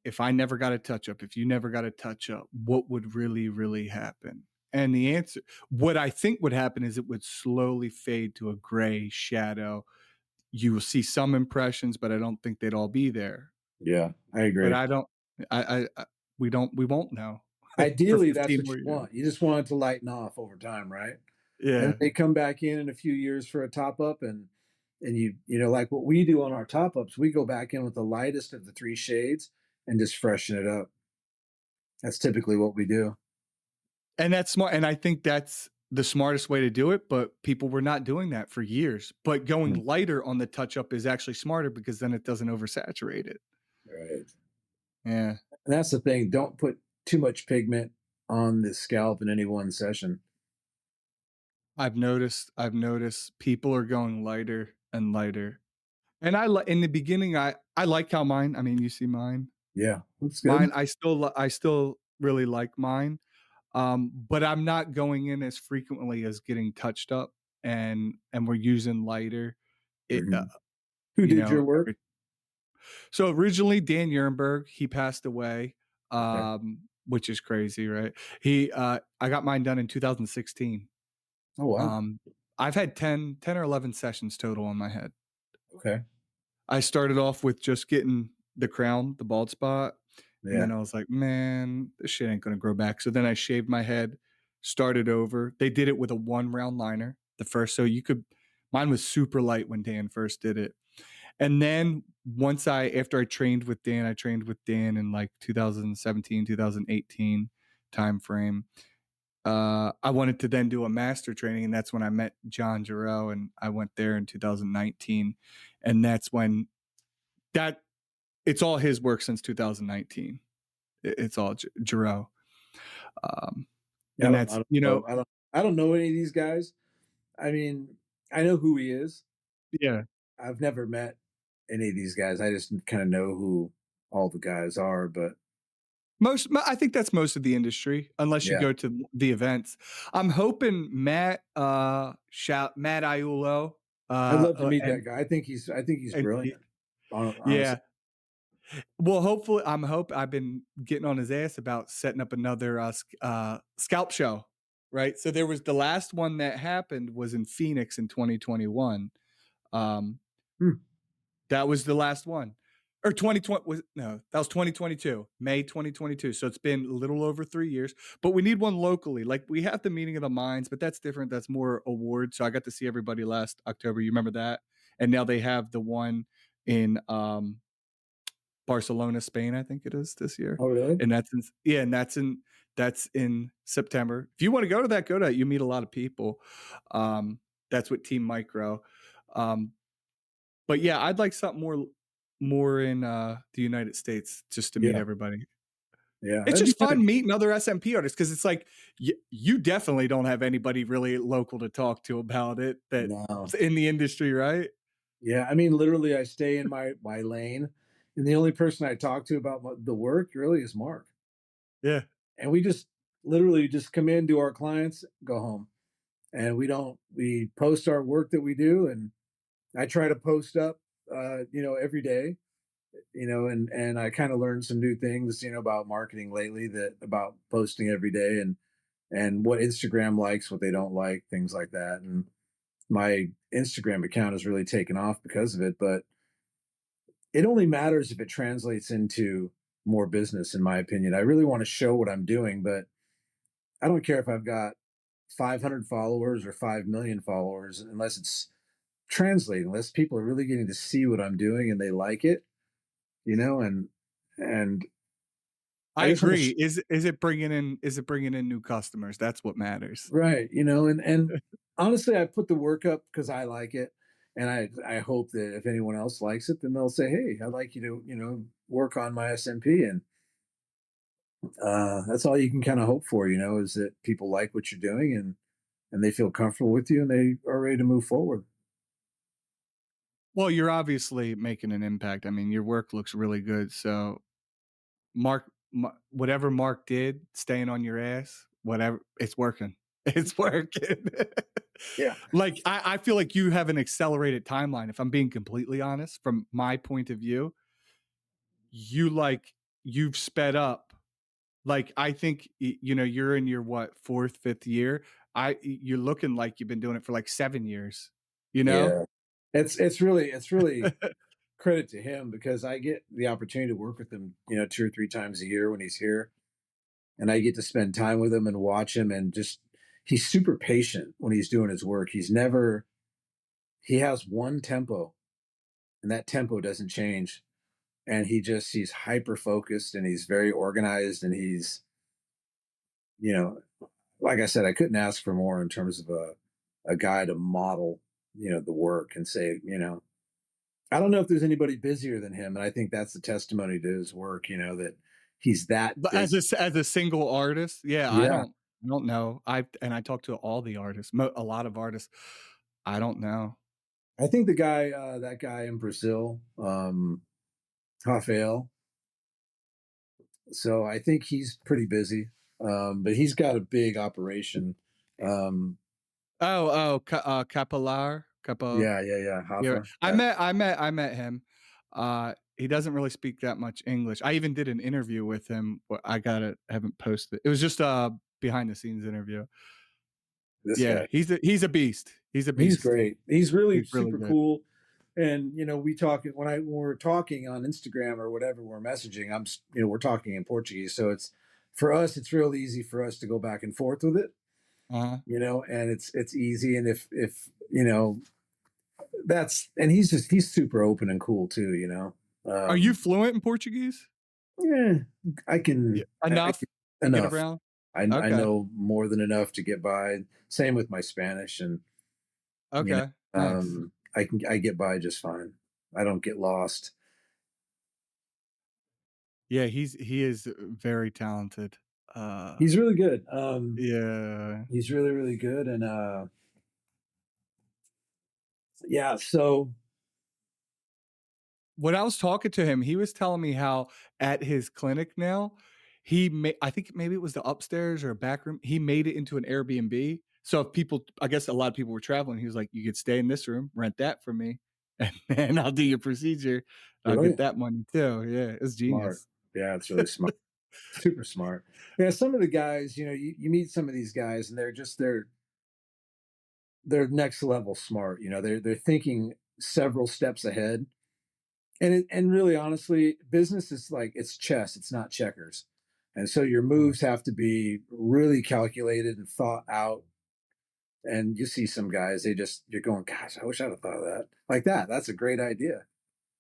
if I never got a touch up, if you never got a touch up, what would really, really happen? And the answer, what I think would happen is it would slowly fade to a gray shadow. You will see some impressions, but I don't think they'd all be there. Yeah, I But agree. I don't, we won't know for Ideally, that's 15 what more you years. want. You just want it to lighten off over time, right? And Yeah. they come back in a few years for a top up, and like what we do on our top ups, we go back in with the lightest of the three shades and just freshen it up. That's typically what we do. And that's smart. And I think that's the smartest way to do it. But people were not doing that for years. But going Mm. lighter on the touch up is actually smarter because then it doesn't oversaturate it. Right. Yeah. And that's the thing. Don't put too much pigment on the scalp in any one session. I've noticed people are going lighter and lighter. And in the beginning, I like how mine, I mean, you see mine. Yeah, looks good. Mine, I still really like mine. But I'm not going in as frequently as getting touched up, and we're using lighter. It, Hmm. Who did your work? every so originally Dan Ehrenberg, he passed away, Okay. which is crazy, right? I got mine done in 2016. Oh wow. Um, I've had 10 or 11 sessions total on my head. Okay. I started off with just getting the crown, the bald spot, and Yeah. then I was like, "Man, this shit ain't gonna grow back." So then I shaved my head, started over. They did it with a 1 round liner, the first, so you could mine was super light when Dan first did it. And then after I trained with Dan in like 2017, 2018 timeframe. I wanted to then do a master training, and that's when I met John Jarreau, and I went there in 2019, and that's when that it's all his work since 2019. It's all Jarreau, um, Yeah, and that's I don't know any of these guys. I mean, I know who he is. yeah. I've never met any of these guys. I just kind of know who all the guys are, but I think that's most of the industry, unless you yeah, go to the events. I'm hoping Matt Iulo, I'd love to meet that and guy. I think he's brilliant. Honestly. yeah. Well, hopefully, I've been getting on his ass about setting up another scalp show, right? So there was the last one that happened was in Phoenix in 2021. Um, Hmm. that was the last one. Or 2020 was no, that was 2022, May 2022. So it's been a little over 3 years, but we need one locally. Like we have the meeting of the minds, but that's different. That's more awards. So I got to see everybody last October. You remember that? And now they have the one in Barcelona, Spain, I think it is this year. Oh, really? And that's in September. If you want to go to that, go to that. You meet a lot of people. That's with Team Micro. Um, but yeah, I'd like something more in the United States just to meet Yeah, everybody. yeah. It's That'd be just kind of fun meeting other SMP artists because it's like you definitely don't have anybody really local to talk to about it that's no. in the industry, right? Yeah, I mean, literally, I stay in my lane, and the only person I talk to about the work really is Mark. Yeah. and we just literally just come in, do our clients, go home, and we post our work that we do, and I try to post up, every day, and I kind of learned some new things, about marketing lately, that about posting every day, and what Instagram likes, what they don't like, things like that. And my Instagram account has really taken off because of it, but it only matters if it translates into more business, in my opinion. I really want to show what I'm doing, but I don't care if I've got 500 followers or 5 million followers, unless it's translating, unless people are really getting to see what I'm doing and they like it, and I I just want to agree. Is it bringing in new customers? That's what matters. right, and honestly, I put the work up because I like it, and I hope that if anyone else likes it, then they'll say, "Hey, I'd like you to, work on my SMP," and that's all you can kind of hope for, is that people like what you're doing, and they feel comfortable with you, and they are ready to move forward. Well, you're obviously making an impact. I mean, your work looks really good. So, whatever Mark did, staying on your ass, whatever, it's working. It's working. Yeah, Like, I feel like you have an accelerated timeline. If I'm being completely honest, from my point of view, you like you've sped up. Like, I think you're in your what, fourth, fifth year. You're looking like you've been doing it for like 7 years. You know? yeah. It's really credit to him because I get the opportunity to work with him, 2 or 3 times a year when he's here, and I get to spend time with him and watch him, and just he's super patient when he's doing his work. He has one tempo, and that tempo doesn't change. And he's hyper focused, and he's very organized, and you know, like I said, I couldn't ask for more in terms of a guy to model, the work and say, I don't know if there's anybody busier than him. And I think that's the testimony to his work, that he's that But busy. as a single artist, yeah, Yeah. I don't know. I talk to all the artists, a lot of artists. I don't know. I think that guy in Brazil, Rafael. So I think he's pretty busy, but he's got a big operation. Um, Capelar, yeah, yeah, yeah, yeah. Hafa. I met him. He doesn't really speak that much English. I even did an interview with him. Haven't posted. It was just a behind the scenes interview. This Yeah, guy, he's a beast. He's a he's beast. great. He's really He's really super good. cool. And we talk when we're talking on Instagram or whatever we're messaging. We're talking in Portuguese, so it's for us. It's real easy for us to go back and forth with it. Uh-huh. And it's easy. And if that's and he's super open and cool too. Are you Um, fluent in Portuguese? yeah, Yeah, I enough can to get enough. around? I Okay, know more than enough to get by. Same with my Spanish, and you know, okay, nice. I get by just fine. I don't get lost. Yeah, he is very talented. He's really good. Yeah. He's really really good, and yeah. So When I was talking to him, he was telling me how at his clinic now, I think maybe it was the upstairs or a back room, he made it into an Airbnb. So if people I guess a lot of people were traveling, he was like, "You could stay in this room, rent that for me, and then I'll do your procedure. I'll get brilliant, that money too." Yeah, it's smart. genius. Yeah, it's really smart. Super smart. Yeah, some of the guys, you meet some of these guys, and they're next level smart. They're thinking several steps ahead. And really honestly, business is like it's chess, it's not checkers. And so your Okay. moves have to be really calculated and thought out. And you see some guys, you're going, gosh, I wish I'd have thought of that. Like that. That's a great idea.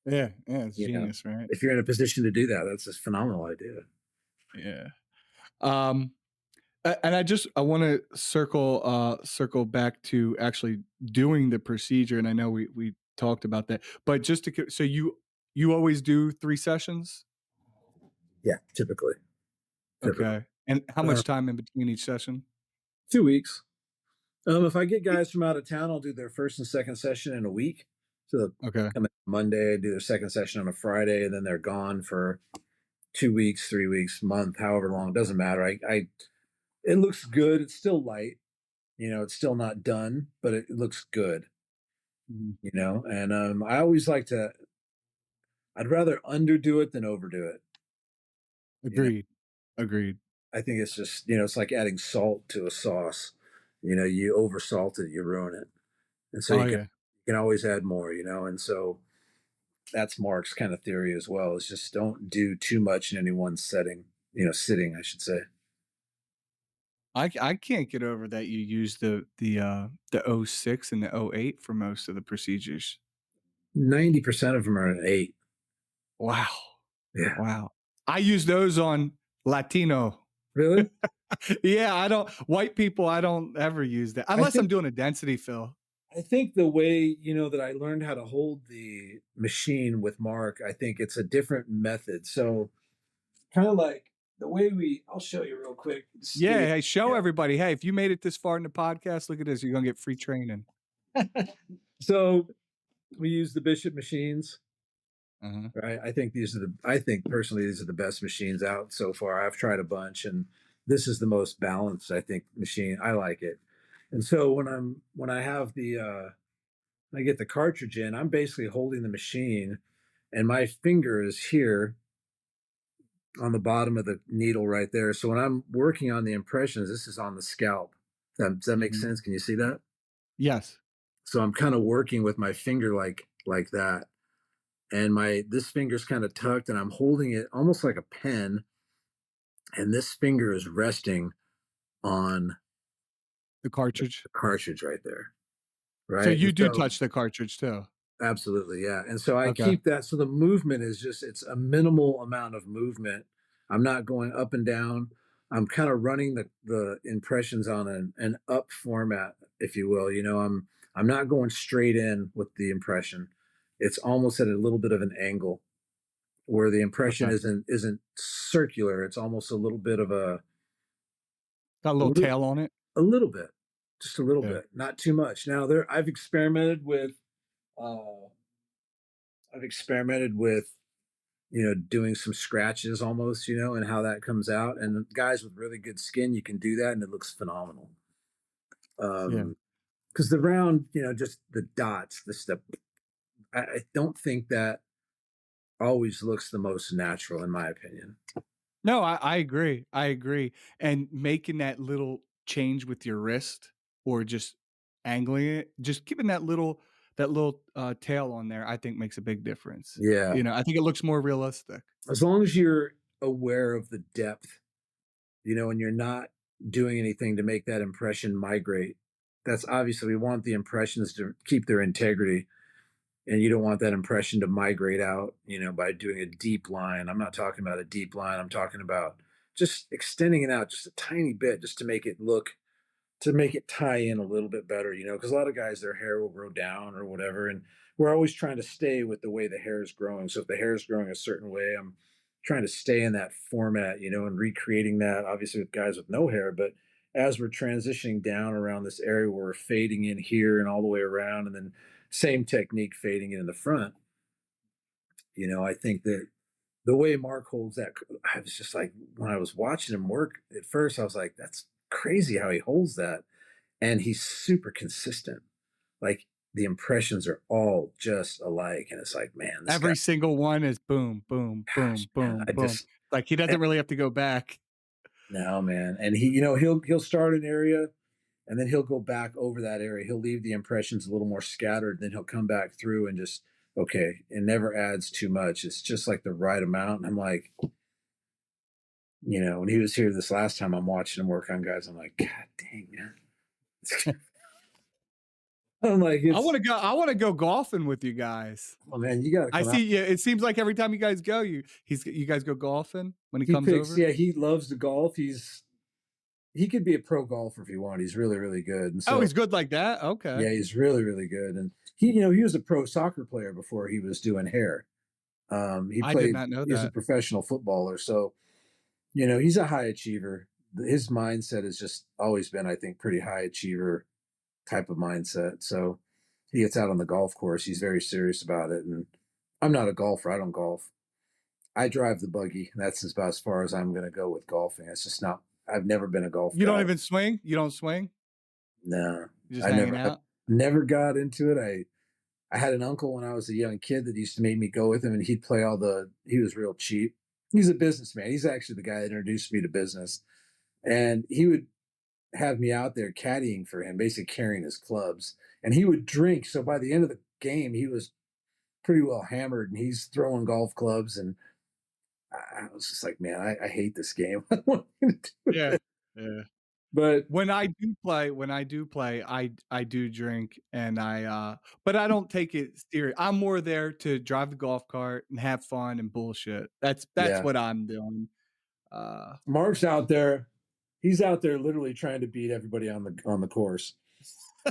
Yeah, yeah, it's You know, genius, right? if you're in a position to do that, that's a phenomenal idea. Yeah. Um, and I wanna circle back to actually doing the procedure, and I know we talked about that, but just to so you always do 3 sessions? Yeah, typically. Typically. Okay. And how Uh, much time in between each session? 2 weeks. If I get guys from out of town, I'll do their first and second session in a week. So they'll Okay. come in Monday, do their second session on a Friday, and then they're gone for 2 weeks, 3 weeks, month, however long, it doesn't matter. It looks good. It's still light, it's still not done, but it looks good, Mhm. and I always like to, I'd rather underdo it than overdo it. You know, Agreed. Agreed. I think it's just, it's like adding salt to a sauce. You over salt it, you ruin it. And so Oh, you can, yeah. you can always add more, and so that's Mark's kind of theory as well. Is just don't do too much in any one setting, sitting, I should say. I can't get over that you use the '06 and the '08 for most of the procedures. 90% of them are an 8. Wow. Yeah. Wow. I use those on Latino. Really? Yeah, I don't white people, I don't ever use that I unless I'm think doing a density fill. I think the way, that I learned how to hold the machine with Mark, I think it's a different method. So kind of like the way I'll show you real quick. Just give Yeah, you, hey, show yeah. everybody, "Hey, if you made it this far in the podcast, look at this, you're gonna get free training." So we use the Bishop machines, Uh-huh. right? I think personally, these are the best machines out so far. I've tried a bunch, and this is the most balanced, I think, machine. I like it. And so when I have when I get the cartridge in, I'm basically holding the machine, and my finger is here on the bottom of the needle right there. So when I'm working on the impressions, this is on the scalp. Does that make Mhm. sense? Can you see that? Yes. So I'm kind of working with my finger like that, and my this finger's kind of tucked, and I'm holding it almost like a pen, and this finger is resting on The cartridge. the cartridge right there, So right? And you do so touch the cartridge too? absolutely, yeah. And so I Okay. keep that. So the movement is just, it's a minimal amount of movement. I'm not going up and down. I'm kind of running the impressions on an up format, if you will. I'm not going straight in with the impression. It's almost at a little bit of an angle where the impression Okay. isn't circular. It's almost a little bit of Got a a little little, tail on it? a little bit, just a little Yeah. bit, not too much. Now I've experimented with uh I've experimented with doing some scratches almost, and how that comes out. And guys with really good skin, you can do that, and it looks phenomenal. Yeah. Because the round, just the dots, the stuff, I don't think that always looks the most natural, in my opinion. No, I agree, I agree, and making that little change with your wrist or just angling it, just keeping that little tail on there, I think makes a big difference. Yeah, I think it looks more realistic. as long as you're aware of the depth, and you're not doing anything to make that impression migrate. That's obviously, we want the impressions to keep their integrity, and you don't want that impression to migrate out, by doing a deep line. I'm not talking about a deep line. I'm talking about just extending it out just a tiny bit, just to make it tie in a little bit better, because a lot of guys, their hair will grow down or whatever. And we're always trying to stay with the way the hair is growing. So if the hair is growing a certain way, I'm trying to stay in that format, and recreating that, obviously, with guys with no hair. But as we're transitioning down around this area where we're fading in here and all the way around, and then same technique fading in the front, I think that the way Mark holds that, I was just like, when I was watching him work at first, I was like, that's crazy how he holds that. And he's super consistent. Like, the impressions are all just alike. And it's like, man, this guy, Every single one is boom, boom, gosh, boom, man, boom, boom. Like, he doesn't really have to go back. no, man. And he'll start an area, and then he'll go back over that area. He'll leave the impressions a little more scattered. Then he'll come back through and just, okay, it never adds too much. It's just like the right amount. And I'm like, when he was here this last time, I'm watching him work on guys. I'm like, God dang, man. I'm like, I wanna go golfing with you guys. oh man, you got to I come out. see, yeah, it seems like every time you guys go, you guys go golfing when he comes over? Yeah, he loves to golf. He could be a pro golfer if you want. He's really, really good. And Oh, so, he's good like that? Okay. yeah, he's really, really good. And he was a pro soccer player before he was doing hair. I did not know He was a that. professional footballer. So, he's a high achiever. His mindset has just always been, I think, pretty high achiever type of mindset. So he gets out on the golf course. He's very serious about it. And I'm not a golfer. I don't golf. I drive the buggy. That's about as far as I'm gonna go with golfing. It's just not. I've never been a golf You don't guy. even swing? You don't swing? No, You're just I hanging never. I out? never got into it. I had an uncle when I was a young kid that used to make me go with him, and he'd play all the. He was real cheap. He's a businessman. He's actually the guy that introduced me to business, and he would have me out there caddying for him, basically carrying his clubs, and he would drink. So by the end of the game, he was pretty well hammered, and he's throwing golf clubs, and I was just like, man, I hate this game. I don't want anything to do with Yeah, it. yeah. But When I do play, I do drink and but I don't take it serious. I'm more there to drive the golf cart and have fun and bullshit. That's yeah, what I'm doing. Uh, Mark's out there. He's out there literally trying to beat everybody on the course.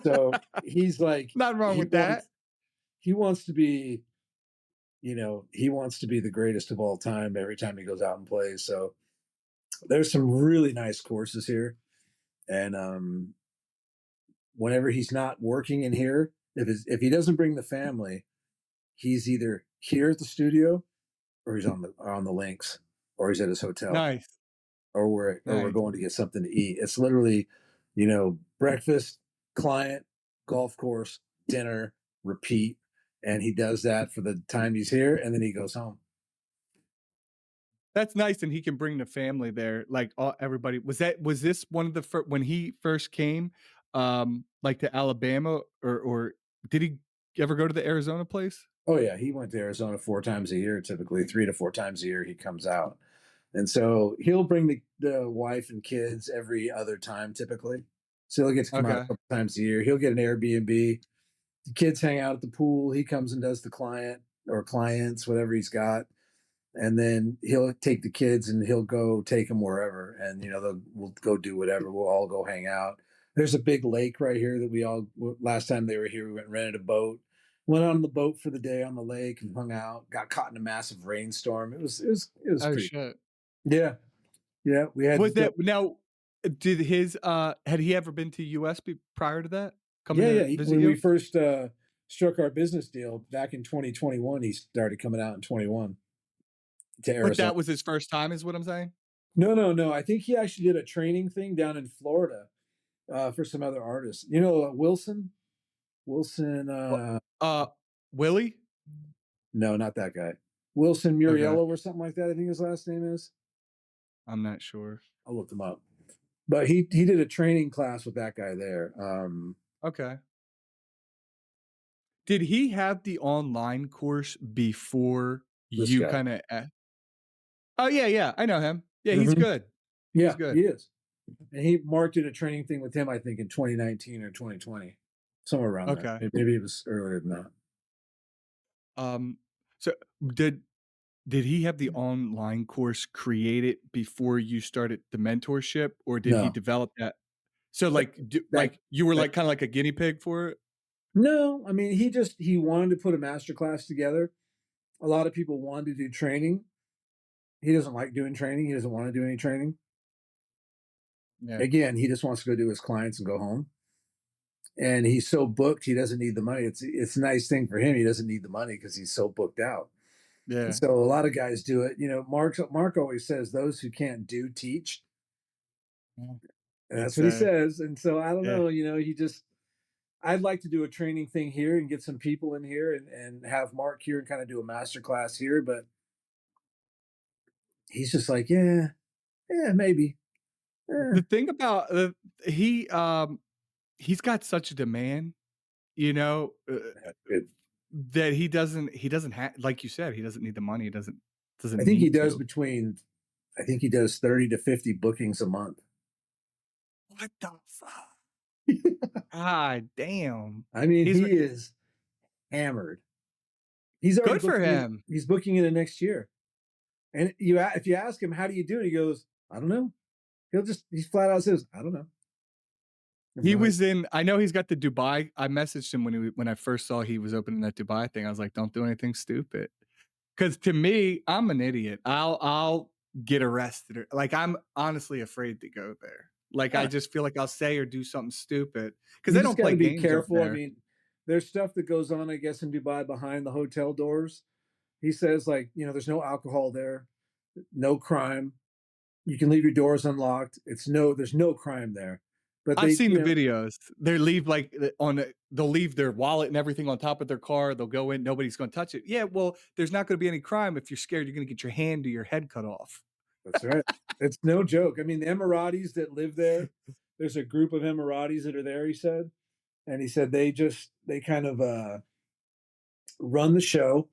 So he's like, Nothing wrong he with that. wants he wants to be, he wants to be the greatest of all time every time he goes out and plays. So there's some really nice courses here, and whenever he's not working in here, if he doesn't bring the family, he's either here at the studio or he's on the links or he's at his hotel Nice, or we're nice. going to get something to eat. It's literally, breakfast, client, golf course, dinner, repeat, and he does that for the time he's here, and then he goes home. That's nice, and he can bring the family there, like, all everybody was this one of the when he first came, like, to Alabama, or did he ever go to the Arizona place? Oh yeah, he went to Arizona 4 times a year, typically 3 to 4 times a year. He comes out, and so he'll bring the wife and kids every other time, typically. So he'll get to come out a Okay. couple times a year. He'll get an Airbnb. The kids hang out at the pool. He comes and does the client or clients, whatever he's got, and then he'll take the kids and he'll go take them wherever, and we'll go do whatever. We'll all go hang out. There's a big lake right here that we all last time they were here we went and rented a boat, went on the boat for the day on the lake and hung out. Got caught in a massive rainstorm. It was Oh, pretty. shit. Yeah, yeah. We had Was to go. that now, did his, had he ever been to US prior to that? Coming Yeah, yeah. to visit When we you? first struck our business deal back in 2021, he started coming out in 21 to But Arizona. that was his first time is what I'm saying? No, no, no. I think he actually did a training thing down in Florida for some other artists. You know, Wilson? Wilson, Well, uh, Willie? no, not that guy. Wilson Okay, Muriello or something like that, I think his last name is. I'm not sure. I'll look him up. But he did a training class with that guy there. Okay. Did he have the online course before This you guy. kinda Oh, yeah, yeah, I know him. Yeah, he's Hmm. good. He's Yeah, he good. is. And Mark did a training thing with him, I think, in 2019 or 2020, somewhere around there. Okay. Maybe it was earlier than that. Um, so did did he have the online course created before you started the mentorship, or did he No, develop that? So, like, that you were, that like, kinda like a guinea pig for it? no. I mean, he wanted to put a master class together. A lot of people wanted to do training. He doesn't like doing training. He doesn't want to do any training. Yeah, Again, he just wants to go do his clients and go home. And he's so booked, he doesn't need the money. It's a nice thing for him. He doesn't need the money because he's so booked out. And yeah, so a lot of guys do it. Mark always says those who can't do teach, yeah. and that's It's, what he says. And so I don't yeah. know. He just I'd like to do a training thing here and get some people in here and have Mark here and kind of do a master class here. But he's just like, yeah, yeah, maybe. Eh. The thing about, he, he's got such a demand, you know, It, that he doesn't have, like you said, he doesn't need the money, he I doesn't think he need does to. between I think he does 30 to 50 bookings a month. What the fuck? God damn. I mean, He's he is hammered. He's already good for booking it. him. He's booking it in next year. And if you ask him how do you do it, he goes, I don't know. He's flat out says, I don't know. I have He no idea. was in I know he's got the Dubai. I messaged him when I first saw he was opening that Dubai thing. I was like, "Don't do anything stupid." Because to me, I'm an idiot. I'll get arrested, or like, I'm honestly afraid to go there. Like, I Yeah, just feel like I'll say or do something stupid because you they just don't got play to be games over careful. I there. mean, there's stuff that goes on, I guess, in Dubai behind the hotel doors. He says, like, there's no alcohol there, no crime. You can leave your doors unlocked. There's no crime there. But I've they, seen the videos. They leave like they'll leave their wallet and everything on top of their car. They'll go in, nobody's going to touch it. Yeah, well, there's not going to be any crime if you're scared you're going to get your hand or your head cut off. that's right. It's no joke. I mean, the Emiratis that live there, there's a group of Emiratis that are there, he said. And he said they kind of run the show.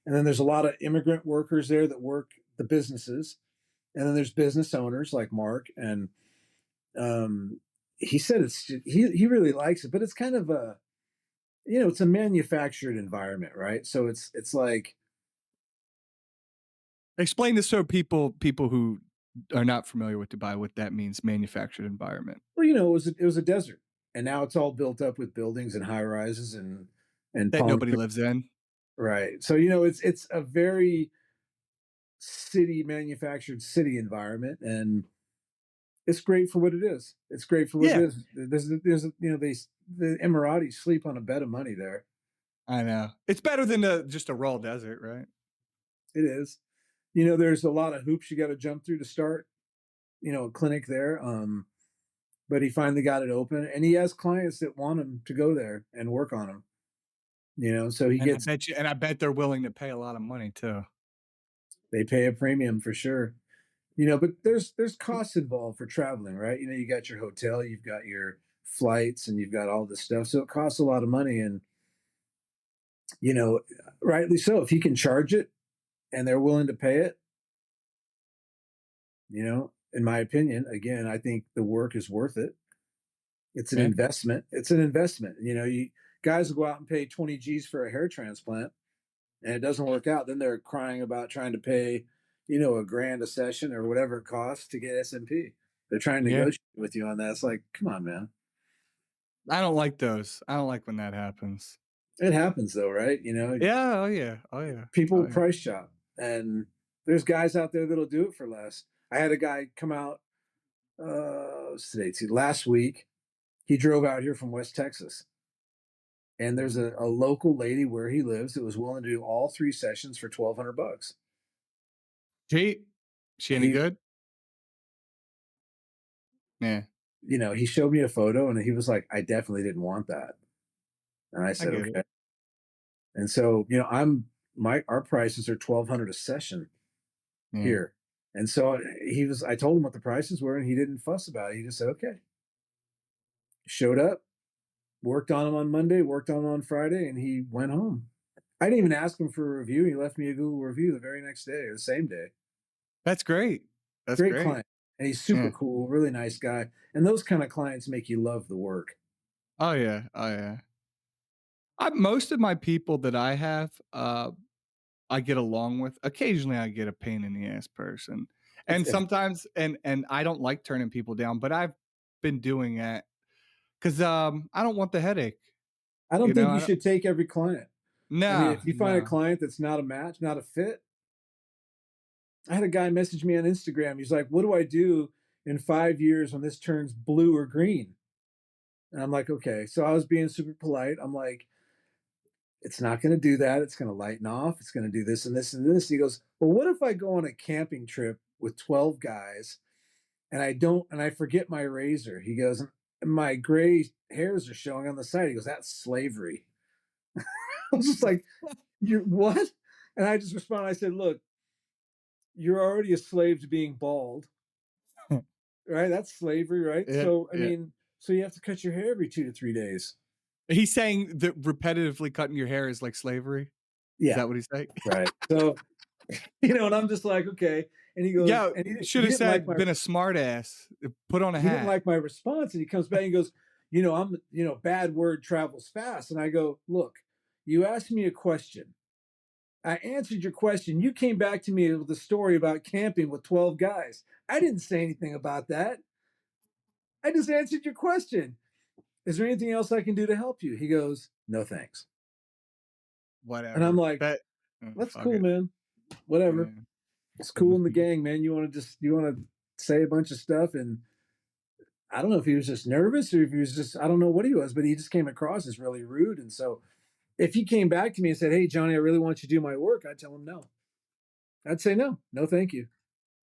And then there's a lot of immigrant workers there that work the businesses. And then there's business owners like Mark. And um, he said he really likes it, but it's kind of it's a manufactured environment, right? So it's like, Explain this so people who are not familiar with Dubai what that means, manufactured environment. well, it was a desert, and now it's all built up with buildings and high rises and That palm nobody trees. lives in. Right. So it's a very city manufactured city environment, and it's great for what it is. It's great for what it Yeah, is. There's the Emiratis sleep on a bed of money there. I know. It's better than just a raw desert, right? It is. There's a lot of hoops you got to jump through to start. A clinic there. But he finally got it open, and he has clients that want him to go there and work on him. So he And gets I bet they're willing to pay a lot of money too. they pay a premium for sure. But there's costs involved for traveling, right? You got your hotel, you've got your flights, and you've got all this stuff. So it costs a lot of money, and you know, rightly so. If he can charge it and they're willing to pay it, in my opinion, again, I think the work is worth it. It's an Yeah. investment. It's an investment. You guys will go out and pay 20 G's for a hair transplant and it doesn't work out. Then they're crying about trying to pay, a grand a session or whatever it costs to get SMP. They're trying to Yeah. negotiate with you on that. It's like, come on, man. I don't like those. I don't like when that happens. It happens though, right? Yeah, oh yeah, oh yeah, People oh yeah. price shop, and there's guys out there that'll do it for less. I had a guy come out. What's today? Last week, he drove out here from West Texas, and there's a local lady where he lives that was willing to do all 3 sessions for $1,200. She she any He, good? Yeah, he showed me a photo, and he was like, "I definitely didn't want that," and I I said, get it. "Okay." And so, our prices are 1,200 a session Yeah, here. And so I told him what the prices were, and he didn't fuss about it. He just said, okay. Showed up, worked on him on Monday, worked on him on Friday, and he went home. I didn't even ask him for a review. He left me a Google review the very next day or the same day. that's great. That's Great great. client. And he's super Yeah. cool, really nice guy. And those kind of clients make you love the work. Oh yeah, oh yeah. Most of my people that I have, I get along with. Occasionally, I get a pain in the ass person, It's, and sometimes, and I don't like turning people down, but I've been doing that because I don't want the headache. I don't You know, think I you don't. should take every client. I mean, No, if you find a no. client that's not a match, not a fit, I had a guy message me on Instagram. He's like, "What do I do in 5 years when this turns blue or green?" And I'm like, "Okay." So I was being super polite. I'm like, "It's not going to do that. It's going to lighten off. It's going to do this and this and this." He goes, "Well, what if I go on a camping trip with 12 guys and I forget my razor?" He goes, "And my gray hairs are showing on the side." He goes, "That's slavery." I was just like, "You're what?" And I just responded. I said, "Look, you're already a slave to being bald. Right? That's slavery, right? Yeah, So, I yeah. mean, so you have to cut your hair every 2 to 3 days. He's saying that repetitively cutting your hair is like slavery? Is Yeah, that what he's saying? right. So, and I'm just like, "Okay." And he goes Yeah, and should have said, "Been a smart ass, put on a he didn't hat." like my response, and he comes back and goes, bad word travels fast." And I go, "Look, you asked me a question. I answered your question. You came back to me with a story about camping with 12 guys. I didn't say anything about that. I just answered your question. Is there anything else I can do to help you?" He goes, "No, thanks." And I'm Whatever. like, That "That's fuck cool, it. man. Whatever. Yeah. It's cool in the gang, man. You want to say a bunch of stuff." And I don't know if he was just nervous or if he was just, I don't know what he was, but he just came across as really rude. And so If he came back to me and said, "Hey, Johnny, I really want you to do my work," I'd tell him no. I'd say no, no, thank you,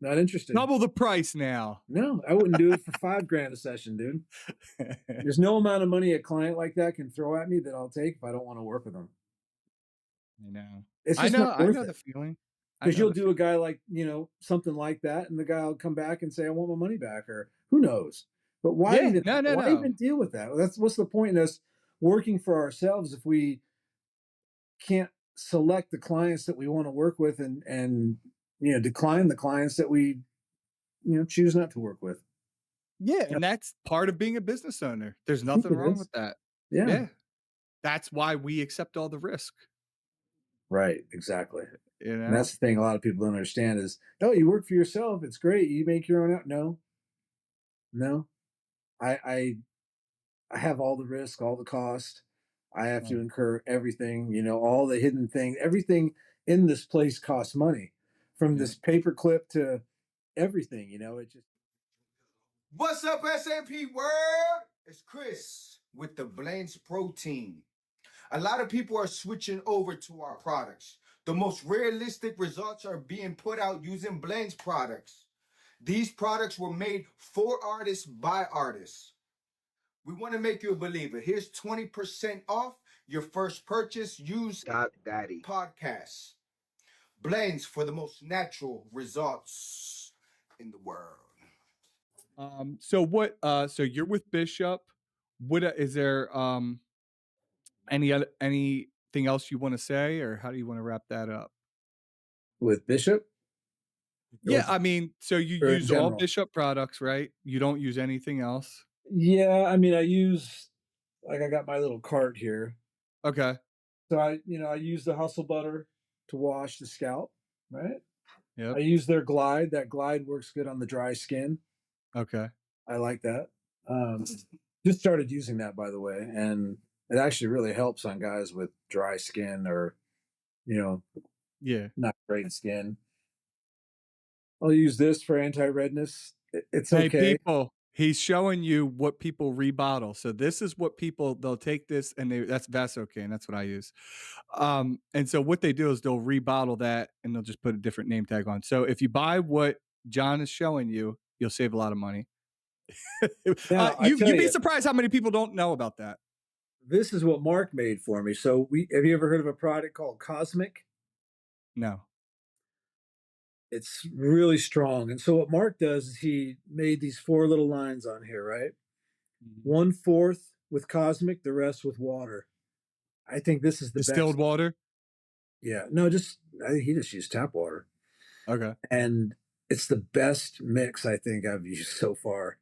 not interested. Double the price now. No, I wouldn't do it for 5 grand a session, dude. I There's no amount of money a client like that can throw at me that I'll take if I don't want to work with them. know. It's just not I worth know it. the feeling. I Because know you'll the do a feeling. guy like, something like that, and the guy will come back and say, "I want my money back," or who knows. But Yeah, no, no, why no. even deal with that? That's what's the point in us working for ourselves if we can't select the clients that we want to work with, and decline the clients that we choose not to work with. Yeah, Yeah, and that's part of being a business owner. There's I think nothing it wrong is. with that. Yeah. Yeah, that's why we accept all the risk, Right. Exactly. you And that's know? the thing a lot of people don't understand is, oh, you work for yourself. It's great. You make your own out. No, no. I have all the risk, all the cost. I have to Right, incur everything, all the hidden things. Everything in this place costs money, from yeah. this paper clip to everything. It just What's up, SMP world? It's Chris with the Blends Protein. A lot of people are switching over to our products. The most realistic results are being put out using Blends products. These products were made for artists by artists. We want to make you a believer. Here's 20% off your first purchase. Use Dattie podcast. Blends for the most natural results in the world. So what, so you're with Bishop. What, is there, anything else you wanna say, or how do you wanna wrap that up? with Bishop or Yeah, I mean, so you or in use all general. Bishop products, right? You don't use anything else? Yeah, I mean, I use like I got my little cart here, Okay. so I use the Hustle Butter to wash the scalp, right? I Yep. use their Glide. That Glide works good on the dry skin. Okay. I like that. Um, just started using that, by the way, and it actually really helps on guys with dry skin or you know Yeah. not great skin. I'll use this for anti-redness. It's Hey, okay. people, he's showing you what people rebottle. So this is what people, they'll take this and that's Vasocaine. That's what I use. And so what they do is they'll rebottle that and they'll just put a different name tag on. So if you buy what John is showing you, you'll save a lot of money. Now I tell You'd be you, surprised how many people don't know about that. this is what Mark made for me. So we have you ever heard of a product called Cosmic? No. It's really strong. And so what Mark does is he made these 4 little lines on here, right? Mhm. 1/4 with Cosmic, the rest with water. I think this is the Distilled best. water. Yeah, no, I think he just used tap water. Okay. And it's the best mix I think I've used so far.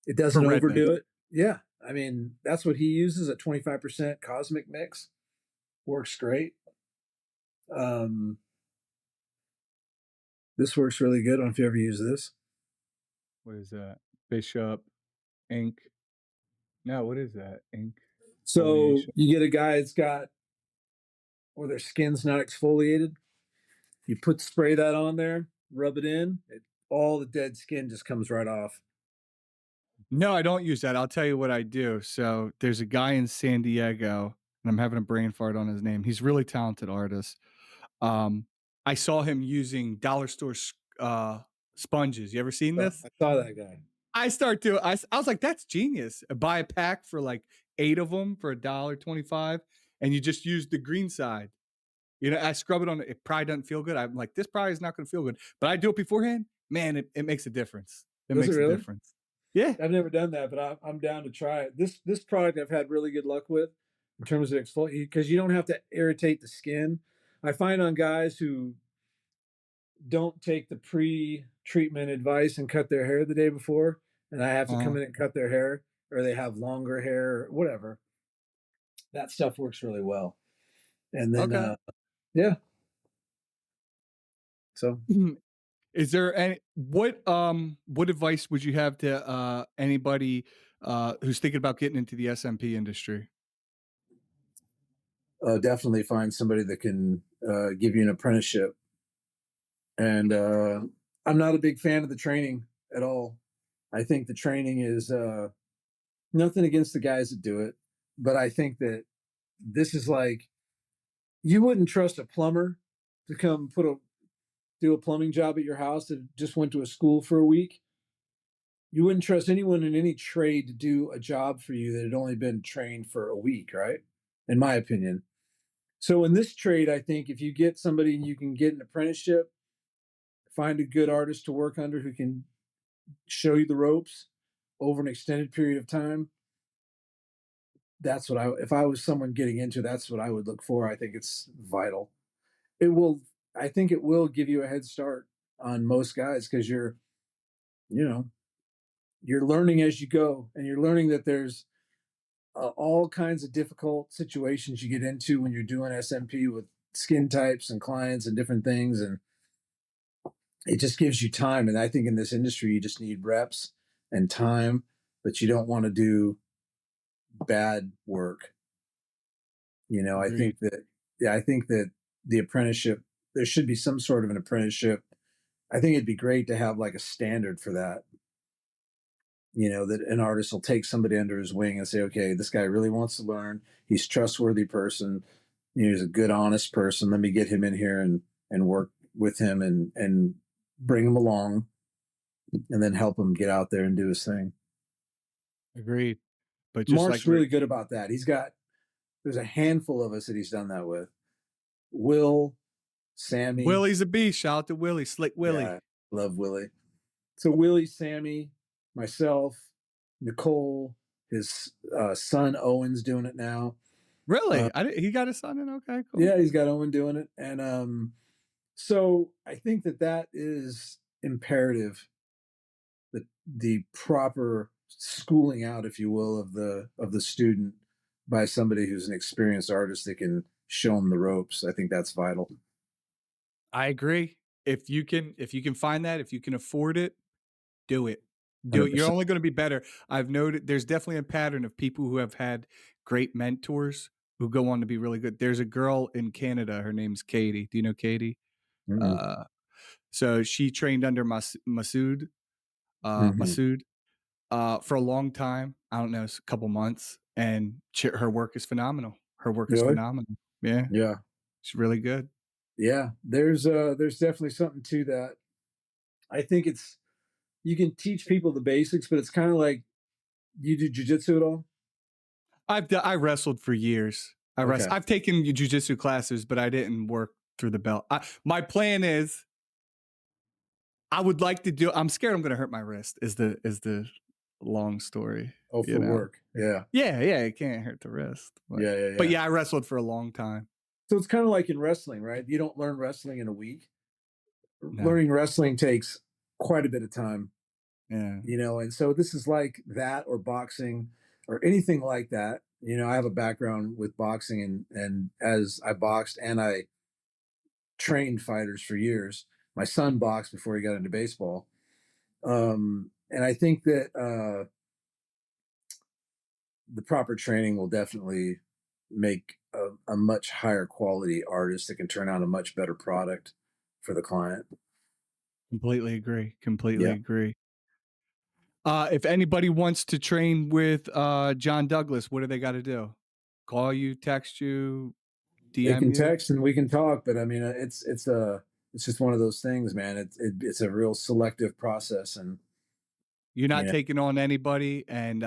It For doesn't redness. overdo it. Yeah. I mean, that's what he uses, a 25% Cosmic mix. Works great. Um, this works really good. I don't know if you ever use this. What is that? Bishop ink. No, what is that? Ink So foliation. you get a guy that's got, or their skin's not exfoliated. You spray that on there, rub it in, all the dead skin just comes right off. No, I don't use that. I'll tell you what I do. So there's a guy in San Diego, and I'm having a brain fart on his name. He's a really talented artist. Um, I saw him using dollar store sponges. You ever seen this? I saw that guy. I was like, that's genius. Buy a pack for like 8 of them for $1.25, and you just use the green side. I scrub it on it. It probably doesn't feel good. I'm like, this probably is not going to feel good, but I do it beforehand. Man, it makes a difference. It Does it makes a really? difference. Yeah. I've never done that, but I'm down to try it. This product I've had really good luck with in terms of exfoliate because you don't have to irritate the skin. I find on guys who don't take the pre-treatment advice and cut their hair the day before, and I have to Uh-huh. come in and cut their hair, or they have longer hair, or whatever. That stuff works really well. And then, Okay. yeah, so Is there any what advice would you have to anybody who's thinking about getting into the SMP industry? definitely find somebody that can give you an apprenticeship. And I'm not a big fan of the training at all. I think the training is nothing against the guys that do it, but I think that this is like, you wouldn't trust a plumber to come do a plumbing job at your house that just went to a school for a week. You wouldn't trust anyone in any trade to do a job for you that had only been trained for a week, right? In my opinion. So in this trade, I think if you get somebody you can get an apprenticeship, find a good artist to work under who can show you the ropes over an extended period of time. That's what if I was someone getting into, that's what I would look for. I think it's vital. It will, I think it will give you a head start on most guys because you know, you're learning as you go and you're learning that there's all kinds of difficult situations you get into when you're doing SMP with skin types and clients and different things. And it just gives you time. And I think in this industry, you just need reps and time, but you don't want to do bad work. I Agreed. think that, yeah, I think that the apprenticeship, there should be some sort of an apprenticeship. I think it'd be great to have like a standard for that. That an artist will take somebody under his wing and say, okay, this guy really wants to learn. He's a trustworthy person. He's a good, honest person. Let me get him in here and work with him and bring him along and then help him get out there and do his thing. Agreed. But just like Mark's really good about that. There's a handful of us that he's done that with. Will, Sammy. Willie's a beast. Shout out to Willie, Slick Willie. Yeah, love Willie. So Willie, Sammy, myself, Nicole, his son Owen's doing it now. Really? He got a son in? Okay, cool. Yeah, he's got Owen doing it, and so I think that is imperative. The proper schooling out, if you will, of the student by somebody who's an experienced artist that can show them the ropes. I think that's vital. I agree. If you can find that, if you can afford it, do it. Do Hundred it. You're percent. only going to be better. I've noted there's definitely a pattern of people who have had great mentors who go on to be really good. There's a girl in Canada. Her name's Katie. Do you know Katie? Mm-hmm. Uh, so she trained under Masood, Mm-hmm. Masood, for a long time. I don't know, a couple months, and her work is phenomenal. Her work is Really? phenomenal. Yeah, Yeah. she's really good. Yeah. There's definitely something to that. I think it's you can teach people the basics, but it's kind of like you do jujitsu at all? I wrestled for years. Okay. I've taken jujitsu classes, but I didn't work through the belt. My plan is I would like to do. I'm scared I'm going to hurt my wrist. Is the long story? Oh, You for know. work. Yeah. Yeah, yeah. It can't hurt the wrist. Yeah, yeah, But yeah. yeah, I wrestled for a long time. So it's kind of like in wrestling, right? You don't learn wrestling in a week. No. Learning wrestling takes quite a bit of time, Yeah. and so this is like that or boxing or anything like that. I have a background with boxing and as I boxed and I trained fighters for years. My son boxed before he got into baseball. And I think that the proper training will definitely make a much higher quality artist that can turn out a much better product for the client. Completely agree. Completely Yeah. agree. If anybody wants to train with John Douglas, what do they got to do? Call you, text you, They DM can you? text and we can talk, but I mean, it's just one of those things, man. It's a real selective process, and You're you not know, taking on anybody, and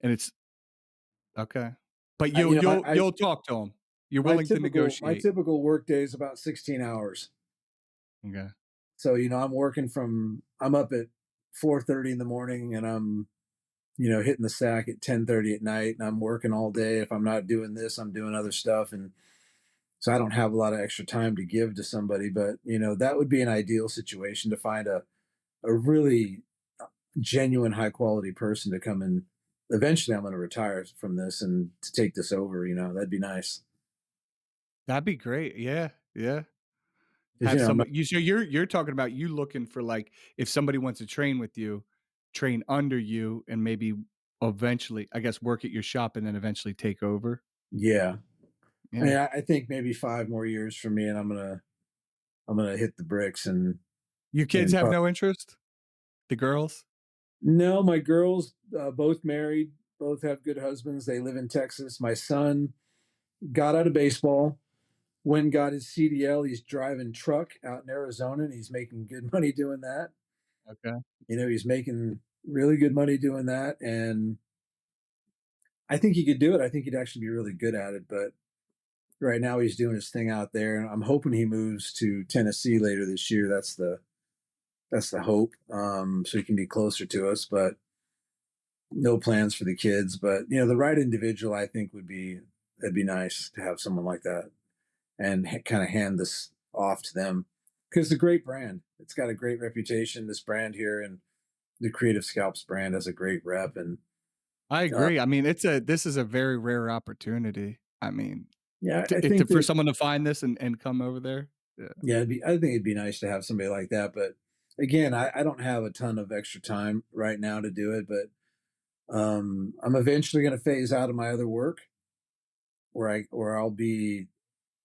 it's okay. But I, you'll talk to them. You're willing to my negotiate. typical work day is about 16 hours. Okay. So I'm up at 4:30 in the morning, and I'm hitting the sack at 10:30 at night, and I'm working all day. If I'm not doing this, I'm doing other stuff, and so I don't have a lot of extra time to give to somebody. But that would be an ideal situation to find a really genuine high quality person to come in. Eventually I'm going to retire from this and to take this over, that'd be nice. That'd be great. Yeah. Yeah. Because Have I'm not, somebody you so you're talking about you looking for like if somebody wants to train with you, train under you and maybe eventually, I guess, work at your shop and then eventually take over. yeah. I Yeah. mean, I think maybe 5 more years for me and I'm gonna hit the bricks Your kids and have no interest? The girls? no, my girls both married, both have good husbands. They live in Texas. My son got out of baseball, went and got his CDL. He's driving truck out in Arizona, and he's making good money doing that. Okay. He's making really good money doing that, and I think he could do it. I think he'd actually be really good at it. But right now, he's doing his thing out there, and I'm hoping he moves to Tennessee later this year. That's the hope. So he can be closer to us. But no plans for the kids. But the right individual, I think, it'd be nice to have someone like that and kind of hand this off to them because it's a great brand. It's got a great reputation. This brand here, and the Creative Scalps brand has a great rep. And I uh, agree. I mean, this is a very rare opportunity. I mean, yeah, to, I it, to think for that someone to find this and come over there. Yeah. yeah, I think it'd be nice to have somebody like that. But again, I don't have a ton of extra time right now to do it. But I'm eventually going to phase out of my other work where I'll be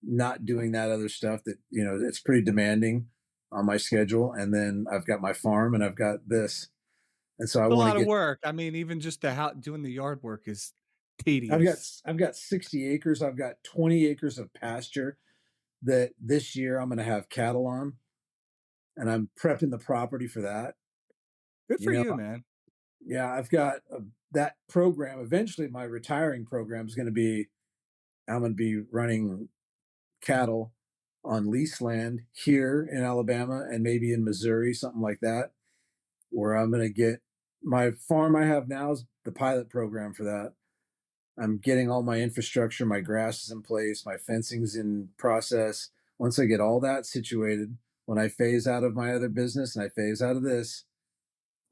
not doing that other stuff that it's pretty demanding on my schedule, and then I've got my farm and I've got this, and so I It's a want to lot of get. work. I mean, even just doing the yard work is I've got tedious. I've got 60 acres. I've got 20 acres of pasture that this year I'm going to have cattle on, and I'm prepping the property for that. Good You for know, you, man. yeah, I've got that program. Eventually, my retiring program is going to be. I'm going to be running cattle on leased land here in Alabama and maybe in Missouri, something like that, where I'm going to get my farm I have now is the pilot program for that. I'm getting all my infrastructure, my grass is in place, my fencing's in process. Once I get all that situated, when I phase out of my other business and I phase out of this,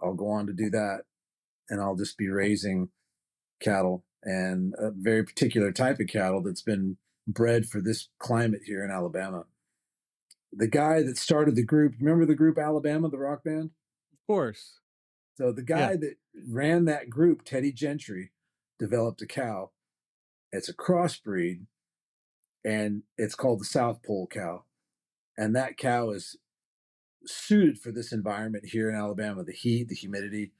I'll go on to do that. And I'll just be raising cattle and a very particular type of cattle that's been bred for this climate here in Alabama. The guy that started the group, remember the group Alabama, the rock band? Of course. So the Yeah. guy that ran that group, Teddy Gentry, developed a cow. It's a crossbreed, and it's called the South Pole cow. And that cow is suited for this environment here in Alabama, the heat, the humidity.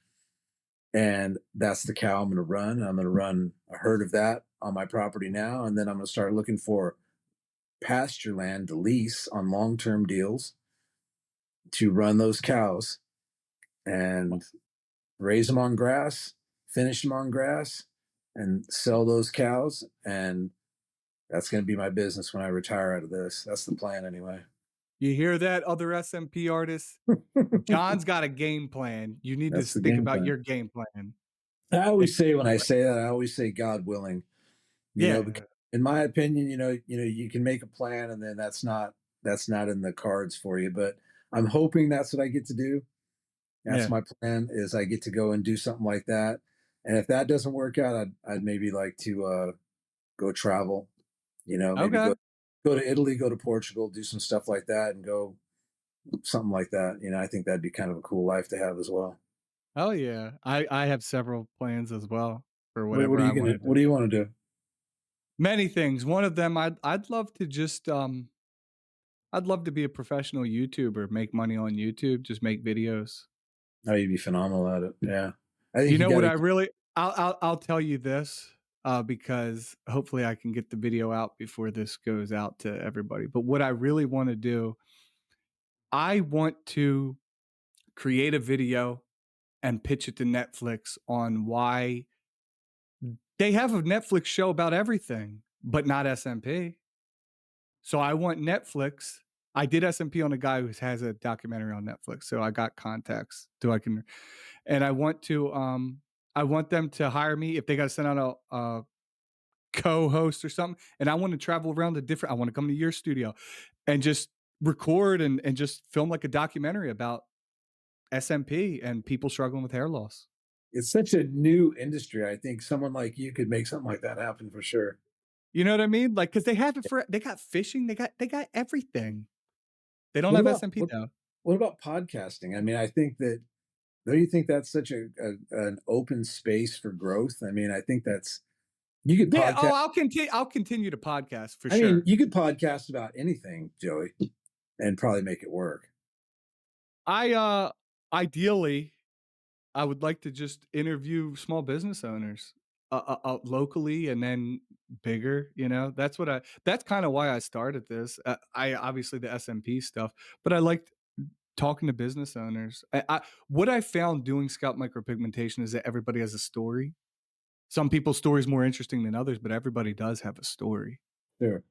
And that's the cow I'm going to run. I'm going to run a herd of that on my property now. And then I'm going to start looking for pasture land to lease on long term deals to run those cows and raise them on grass, finish them on grass, and sell those cows. And that's going to be my business when I retire out of this. That's the plan, anyway. You hear that, other SMP artists? John's got a game plan. You need to That's the think game about plan. your game plan. I And always say when I say that, I always say God willing. Because yeah. in my opinion, you can make a plan and then that's not in the cards for you. But I'm hoping that's what I get to do. That's Yeah. my plan is I get to go and do something like that. And if that doesn't work out, I'd maybe like to go travel, maybe Okay. go to Italy, go to Portugal, do some stuff like that and go something like that. I think that'd be kind of a cool life to have as well. Oh yeah. I have several plans as well for What whatever are I you gonna wanted to. what do you want to do? Many things. One of them, I'd love to just I'd love to be a professional YouTuber, make money on YouTube, just make videos. Oh, you'd be phenomenal at it. Yeah. I think You you know what gotta I really I'll tell you this, because hopefully I can get the video out before this goes out to everybody. But what I really want to do, I want to create a video and pitch it to Netflix on why they have a Netflix show about everything, but not SMP. So I want Netflix. I did SMP on a guy who has a documentary on Netflix, so I got contacts so I can, and I want them to hire me if they got to send out a co-host or something, and I want to travel around to different. I want to come to your studio and just record and just film like a documentary about SMP and people struggling with hair loss. it's such a new industry. I think someone like you could make something like that happen for sure. You know what I mean? Like, cause they have it for, they got fishing, they got everything. They don't What have about SMP what though. what about podcasting? I mean, I think that don't you think that's such an open space for growth? I mean, I think that's you could Yeah. Oh, podcast. I'll continue to podcast for I mean, sure. you could podcast about anything, Joey, and probably make it work. I, ideally, I would like to just interview small business owners locally and then bigger, you know? That's kinda why I started this. I obviously the SMP stuff, but I liked talking to business owners. What I found doing scalp micropigmentation is that everybody has a story. Some people's story is more interesting than others, but everybody does have a story, Sure.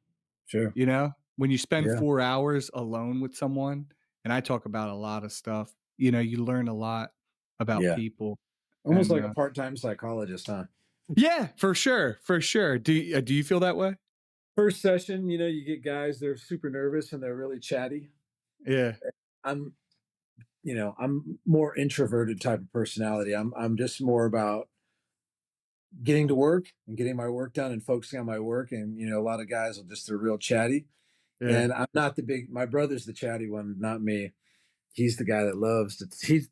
Sure. you know? When you spend Yeah. 4 hours alone with someone, and I talk about a lot of stuff, you know, you learn a lot about Yeah. people, Almost and, like a part-time psychologist, huh? yeah, for sure, for sure. Do you feel that way? First session, you get guys, they're super nervous and they're really chatty. Yeah, I'm, I'm more introverted type of personality. I'm just more about getting to work and getting my work done and focusing on my work. And, a lot of guys will just, they're real chatty. yeah. And I'm not my brother's the chatty one, not me. He's the guy that loves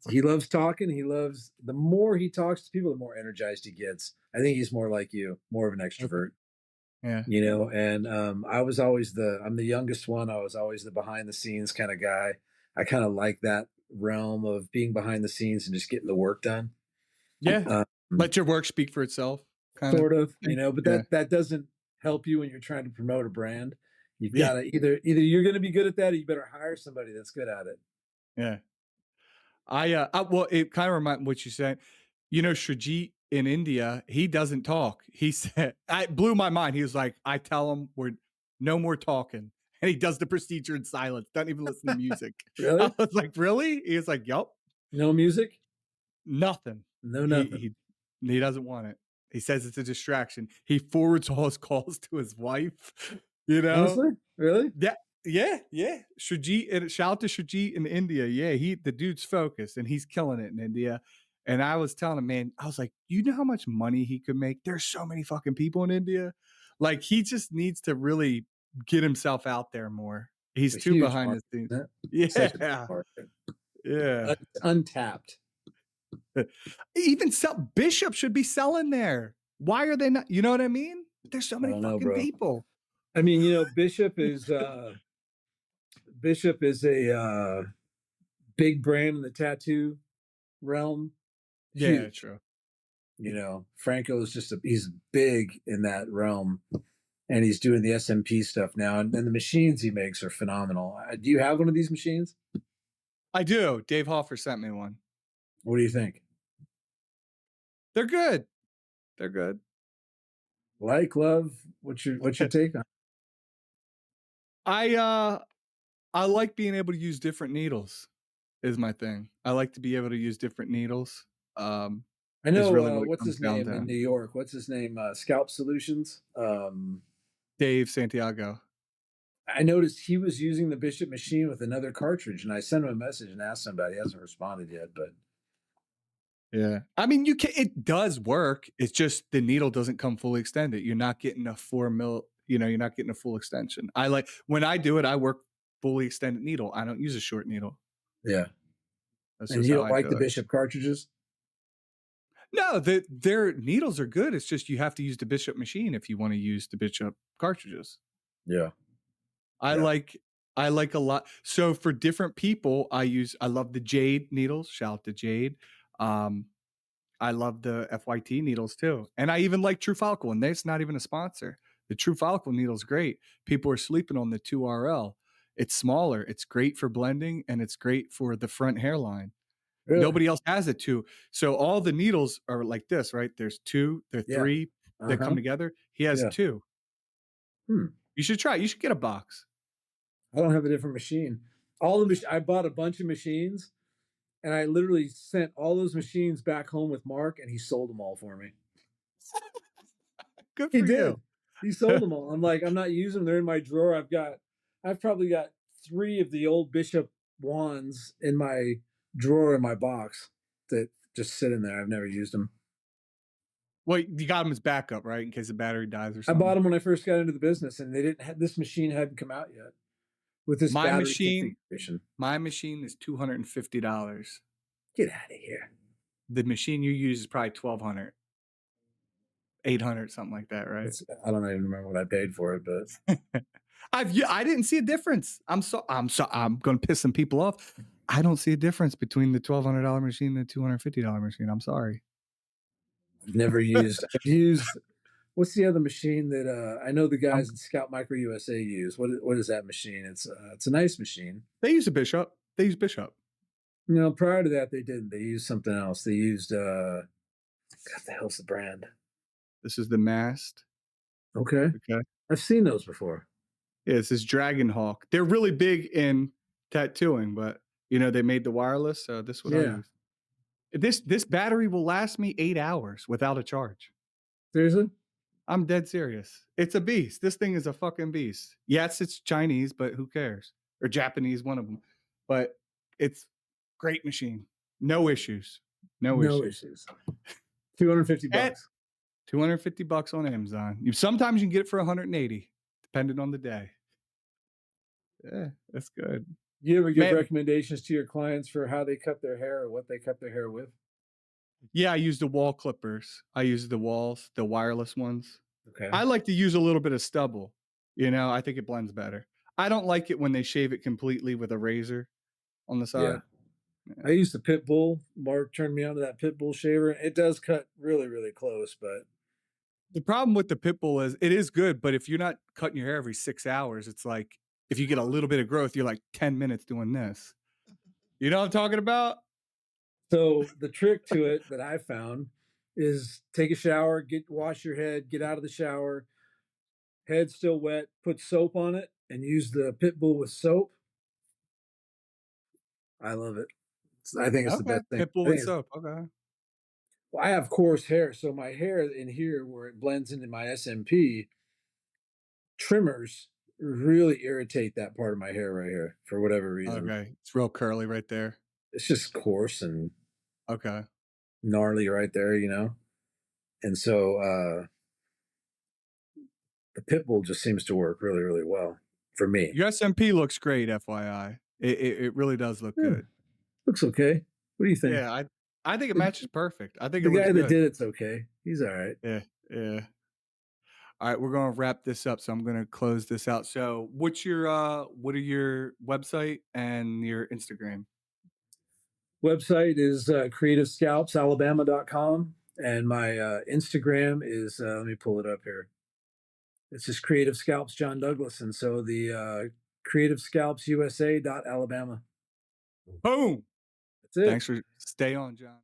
he loves talking. He loves, the more he talks to people, the more energized he gets. I think he's more like you, more of an Okay. extrovert. Yeah. And I'm the youngest one. I was always the behind the scenes kind of guy. I kind of like that realm of being behind the scenes and just getting the work done. Yeah. um, Let your work speak for itself kinda Sort of, thing. but Yeah. that doesn't help you when you're trying to promote a brand. You've Yeah. got to either you're going to be good at that, or you better hire somebody that's good at it. Yeah. Well, it kinda remind what you said. You know, Shrijit in India, he doesn't talk. He said I blew my mind. He was like, "I tell him we're no more talking." And he does the procedure in silence, doesn't even listen to music. I Really? was like, "Really?" He was like, "Yup, No music? nothing." No, He nothing. he he doesn't want it. He says it's a distraction. He forwards all his calls to his wife, you know? Honestly? Really? Yeah, yeah, yeah. Shujit and shout out to Shujit in India. Yeah, the dude's focused and he's killing it in India. And I was telling him, man, I was like, you know how much money he could make? There's so many fucking people in India. Like he just needs to really get himself out there more. He's It's a too huge behind the market, scenes. isn't it? Such a big Yeah, market. yeah. Untapped. Even Bishop should be selling there. Why are they not? You know what I mean? There's so I many don't know, fucking bro. people. I mean, Bishop is a big brand in the tattoo realm. Yeah, Huge. true. Franco is he's big in that realm, and he's doing the SMP stuff now. And the machines he makes are phenomenal. Do you have one of these machines? I do. Dave Hoffer sent me one. What do you think? They're good. They're good. Like, love? What's your take on? I uh I like being able to use different needles is my thing. I like to be able to use different needles. Um I is know, really what it what's comes his down name to. in New York? What's his name? Scalp Solutions. Dave Santiago. I noticed he was using the Bishop machine with another cartridge, and I sent him a message and asked him about it. He hasn't responded yet, but Yeah. I mean, it does work. It's just the needle doesn't come fully extended. You're not getting a 4 mil, you're not getting a full extension. I like when I do it, I work fully extended needle. I don't use a short needle. yeah. That's And just you how don't I like do the it. Bishop cartridges? No, their needles are good. It's just you have to use the Bishop machine if you want to use the Bishop cartridges. Yeah. I Yeah. like I like a lot. So for different people, I love the Jade needles. Shout out to Jade. Um, I love the FYT needles too. And I even like True Follicle, and that's not even a sponsor. The True Follicle needle's great. People are sleeping on the 2RL. It's smaller, it's great for blending, and it's great for the front hairline. Really? Nobody else has it too. So all the needles are like this, right? There's two, there are Yeah. three that come Uh-huh. together. He has Yeah. two. Hmm. You should try. You should get a box. I don't have a different machine. I bought a bunch of machines, and I literally sent all those machines back home with Mark, and he sold them all for me. Good He for you. did. He sold them all. I'm like, I'm not using them. They're in my drawer. I've probably got 3 of the old Bishop wands in my drawer in my box that just sit in there. I've never used them. Well, you got him as backup, right? In case the battery dies or I bought something. them when I first got into the business, and they didn't have this machine hadn't come out yet with this My battery machine, configuration. my machine is $250. Get out of here. The machine you use is probably 1200, 800, something like that, right? I don't even remember what I paid for it, but I didn't see a difference. I'm gonna piss some people off. I don't see a difference between the $1,200 machine and the $250 machine. I'm sorry. Never used. I've used. What's the other machine that I know the I'm, guys at Scalp Micro USA use? What is that machine? It's a nice machine. they use a Bishop. They use Bishop. No, prior to that they didn't. They used something else. They used God the hell's the brand? This is the mast. Okay. Okay. I've seen those before. Yeah, this is Dragon Hawk. They're really big in tattooing, but they made the wireless, so this is what I Yeah. use. This battery will last me 8 hours without a charge. Seriously? I'm dead serious. It's a beast. This thing is a fucking beast. Yes, it's Chinese, but who cares? Or Japanese, one of them. But it's great machine. No issues. No No issues. issues. 250 At bucks. $250 on Amazon. Sometimes you can get it for 180, depending on the day. Yeah, that's good. You ever give Man, recommendations to your clients for how they cut their hair or what they cut their hair with? yeah, I use the wall clippers. I use the walls, the wireless ones. Okay. I like to use a little bit of stubble. I think it blends better. I don't like it when they shave it completely with a razor on the side. I used the pit bull. Mark turned me on to that pit bull shaver. It does cut really, really close, but The problem with the pit bull is it is good, but if you're not cutting your hair every 6 hours, it's like if you get a little bit of growth, you're like 10 minutes doing this. You know what I'm talking about? so the trick to it that I found is take a shower, wash your head, get out of the shower, head still wet, put soap on it, and use the pit bull with soap. I love it. I think it's the Okay. best thing. Pit bull I with think soap. Okay. well, I have coarse hair, so my hair in here where it blends into my SMP trimmers really irritate that part of my hair right here for whatever reason. Okay. It's real curly right there. It's just coarse and Okay. gnarly right there, And so the pit bull just seems to work really, really well for me. Your SMP looks great, FYI. It really does look Yeah, good. looks okay. What do you think? Yeah, I think it The, matches perfect. I think the it looks guy that good. did it's okay. He's all right. Yeah, yeah. All right, we're gonna wrap this up, so I'm gonna close this out. So, what are your website and your Instagram? Website is creativescalpsalabama.com. And my Instagram is, let me pull it up here. It's just Creative Scalps John Douglas. And so the Creative Scalps USA Alabama. Boom. That's it. Thanks for stay on, John.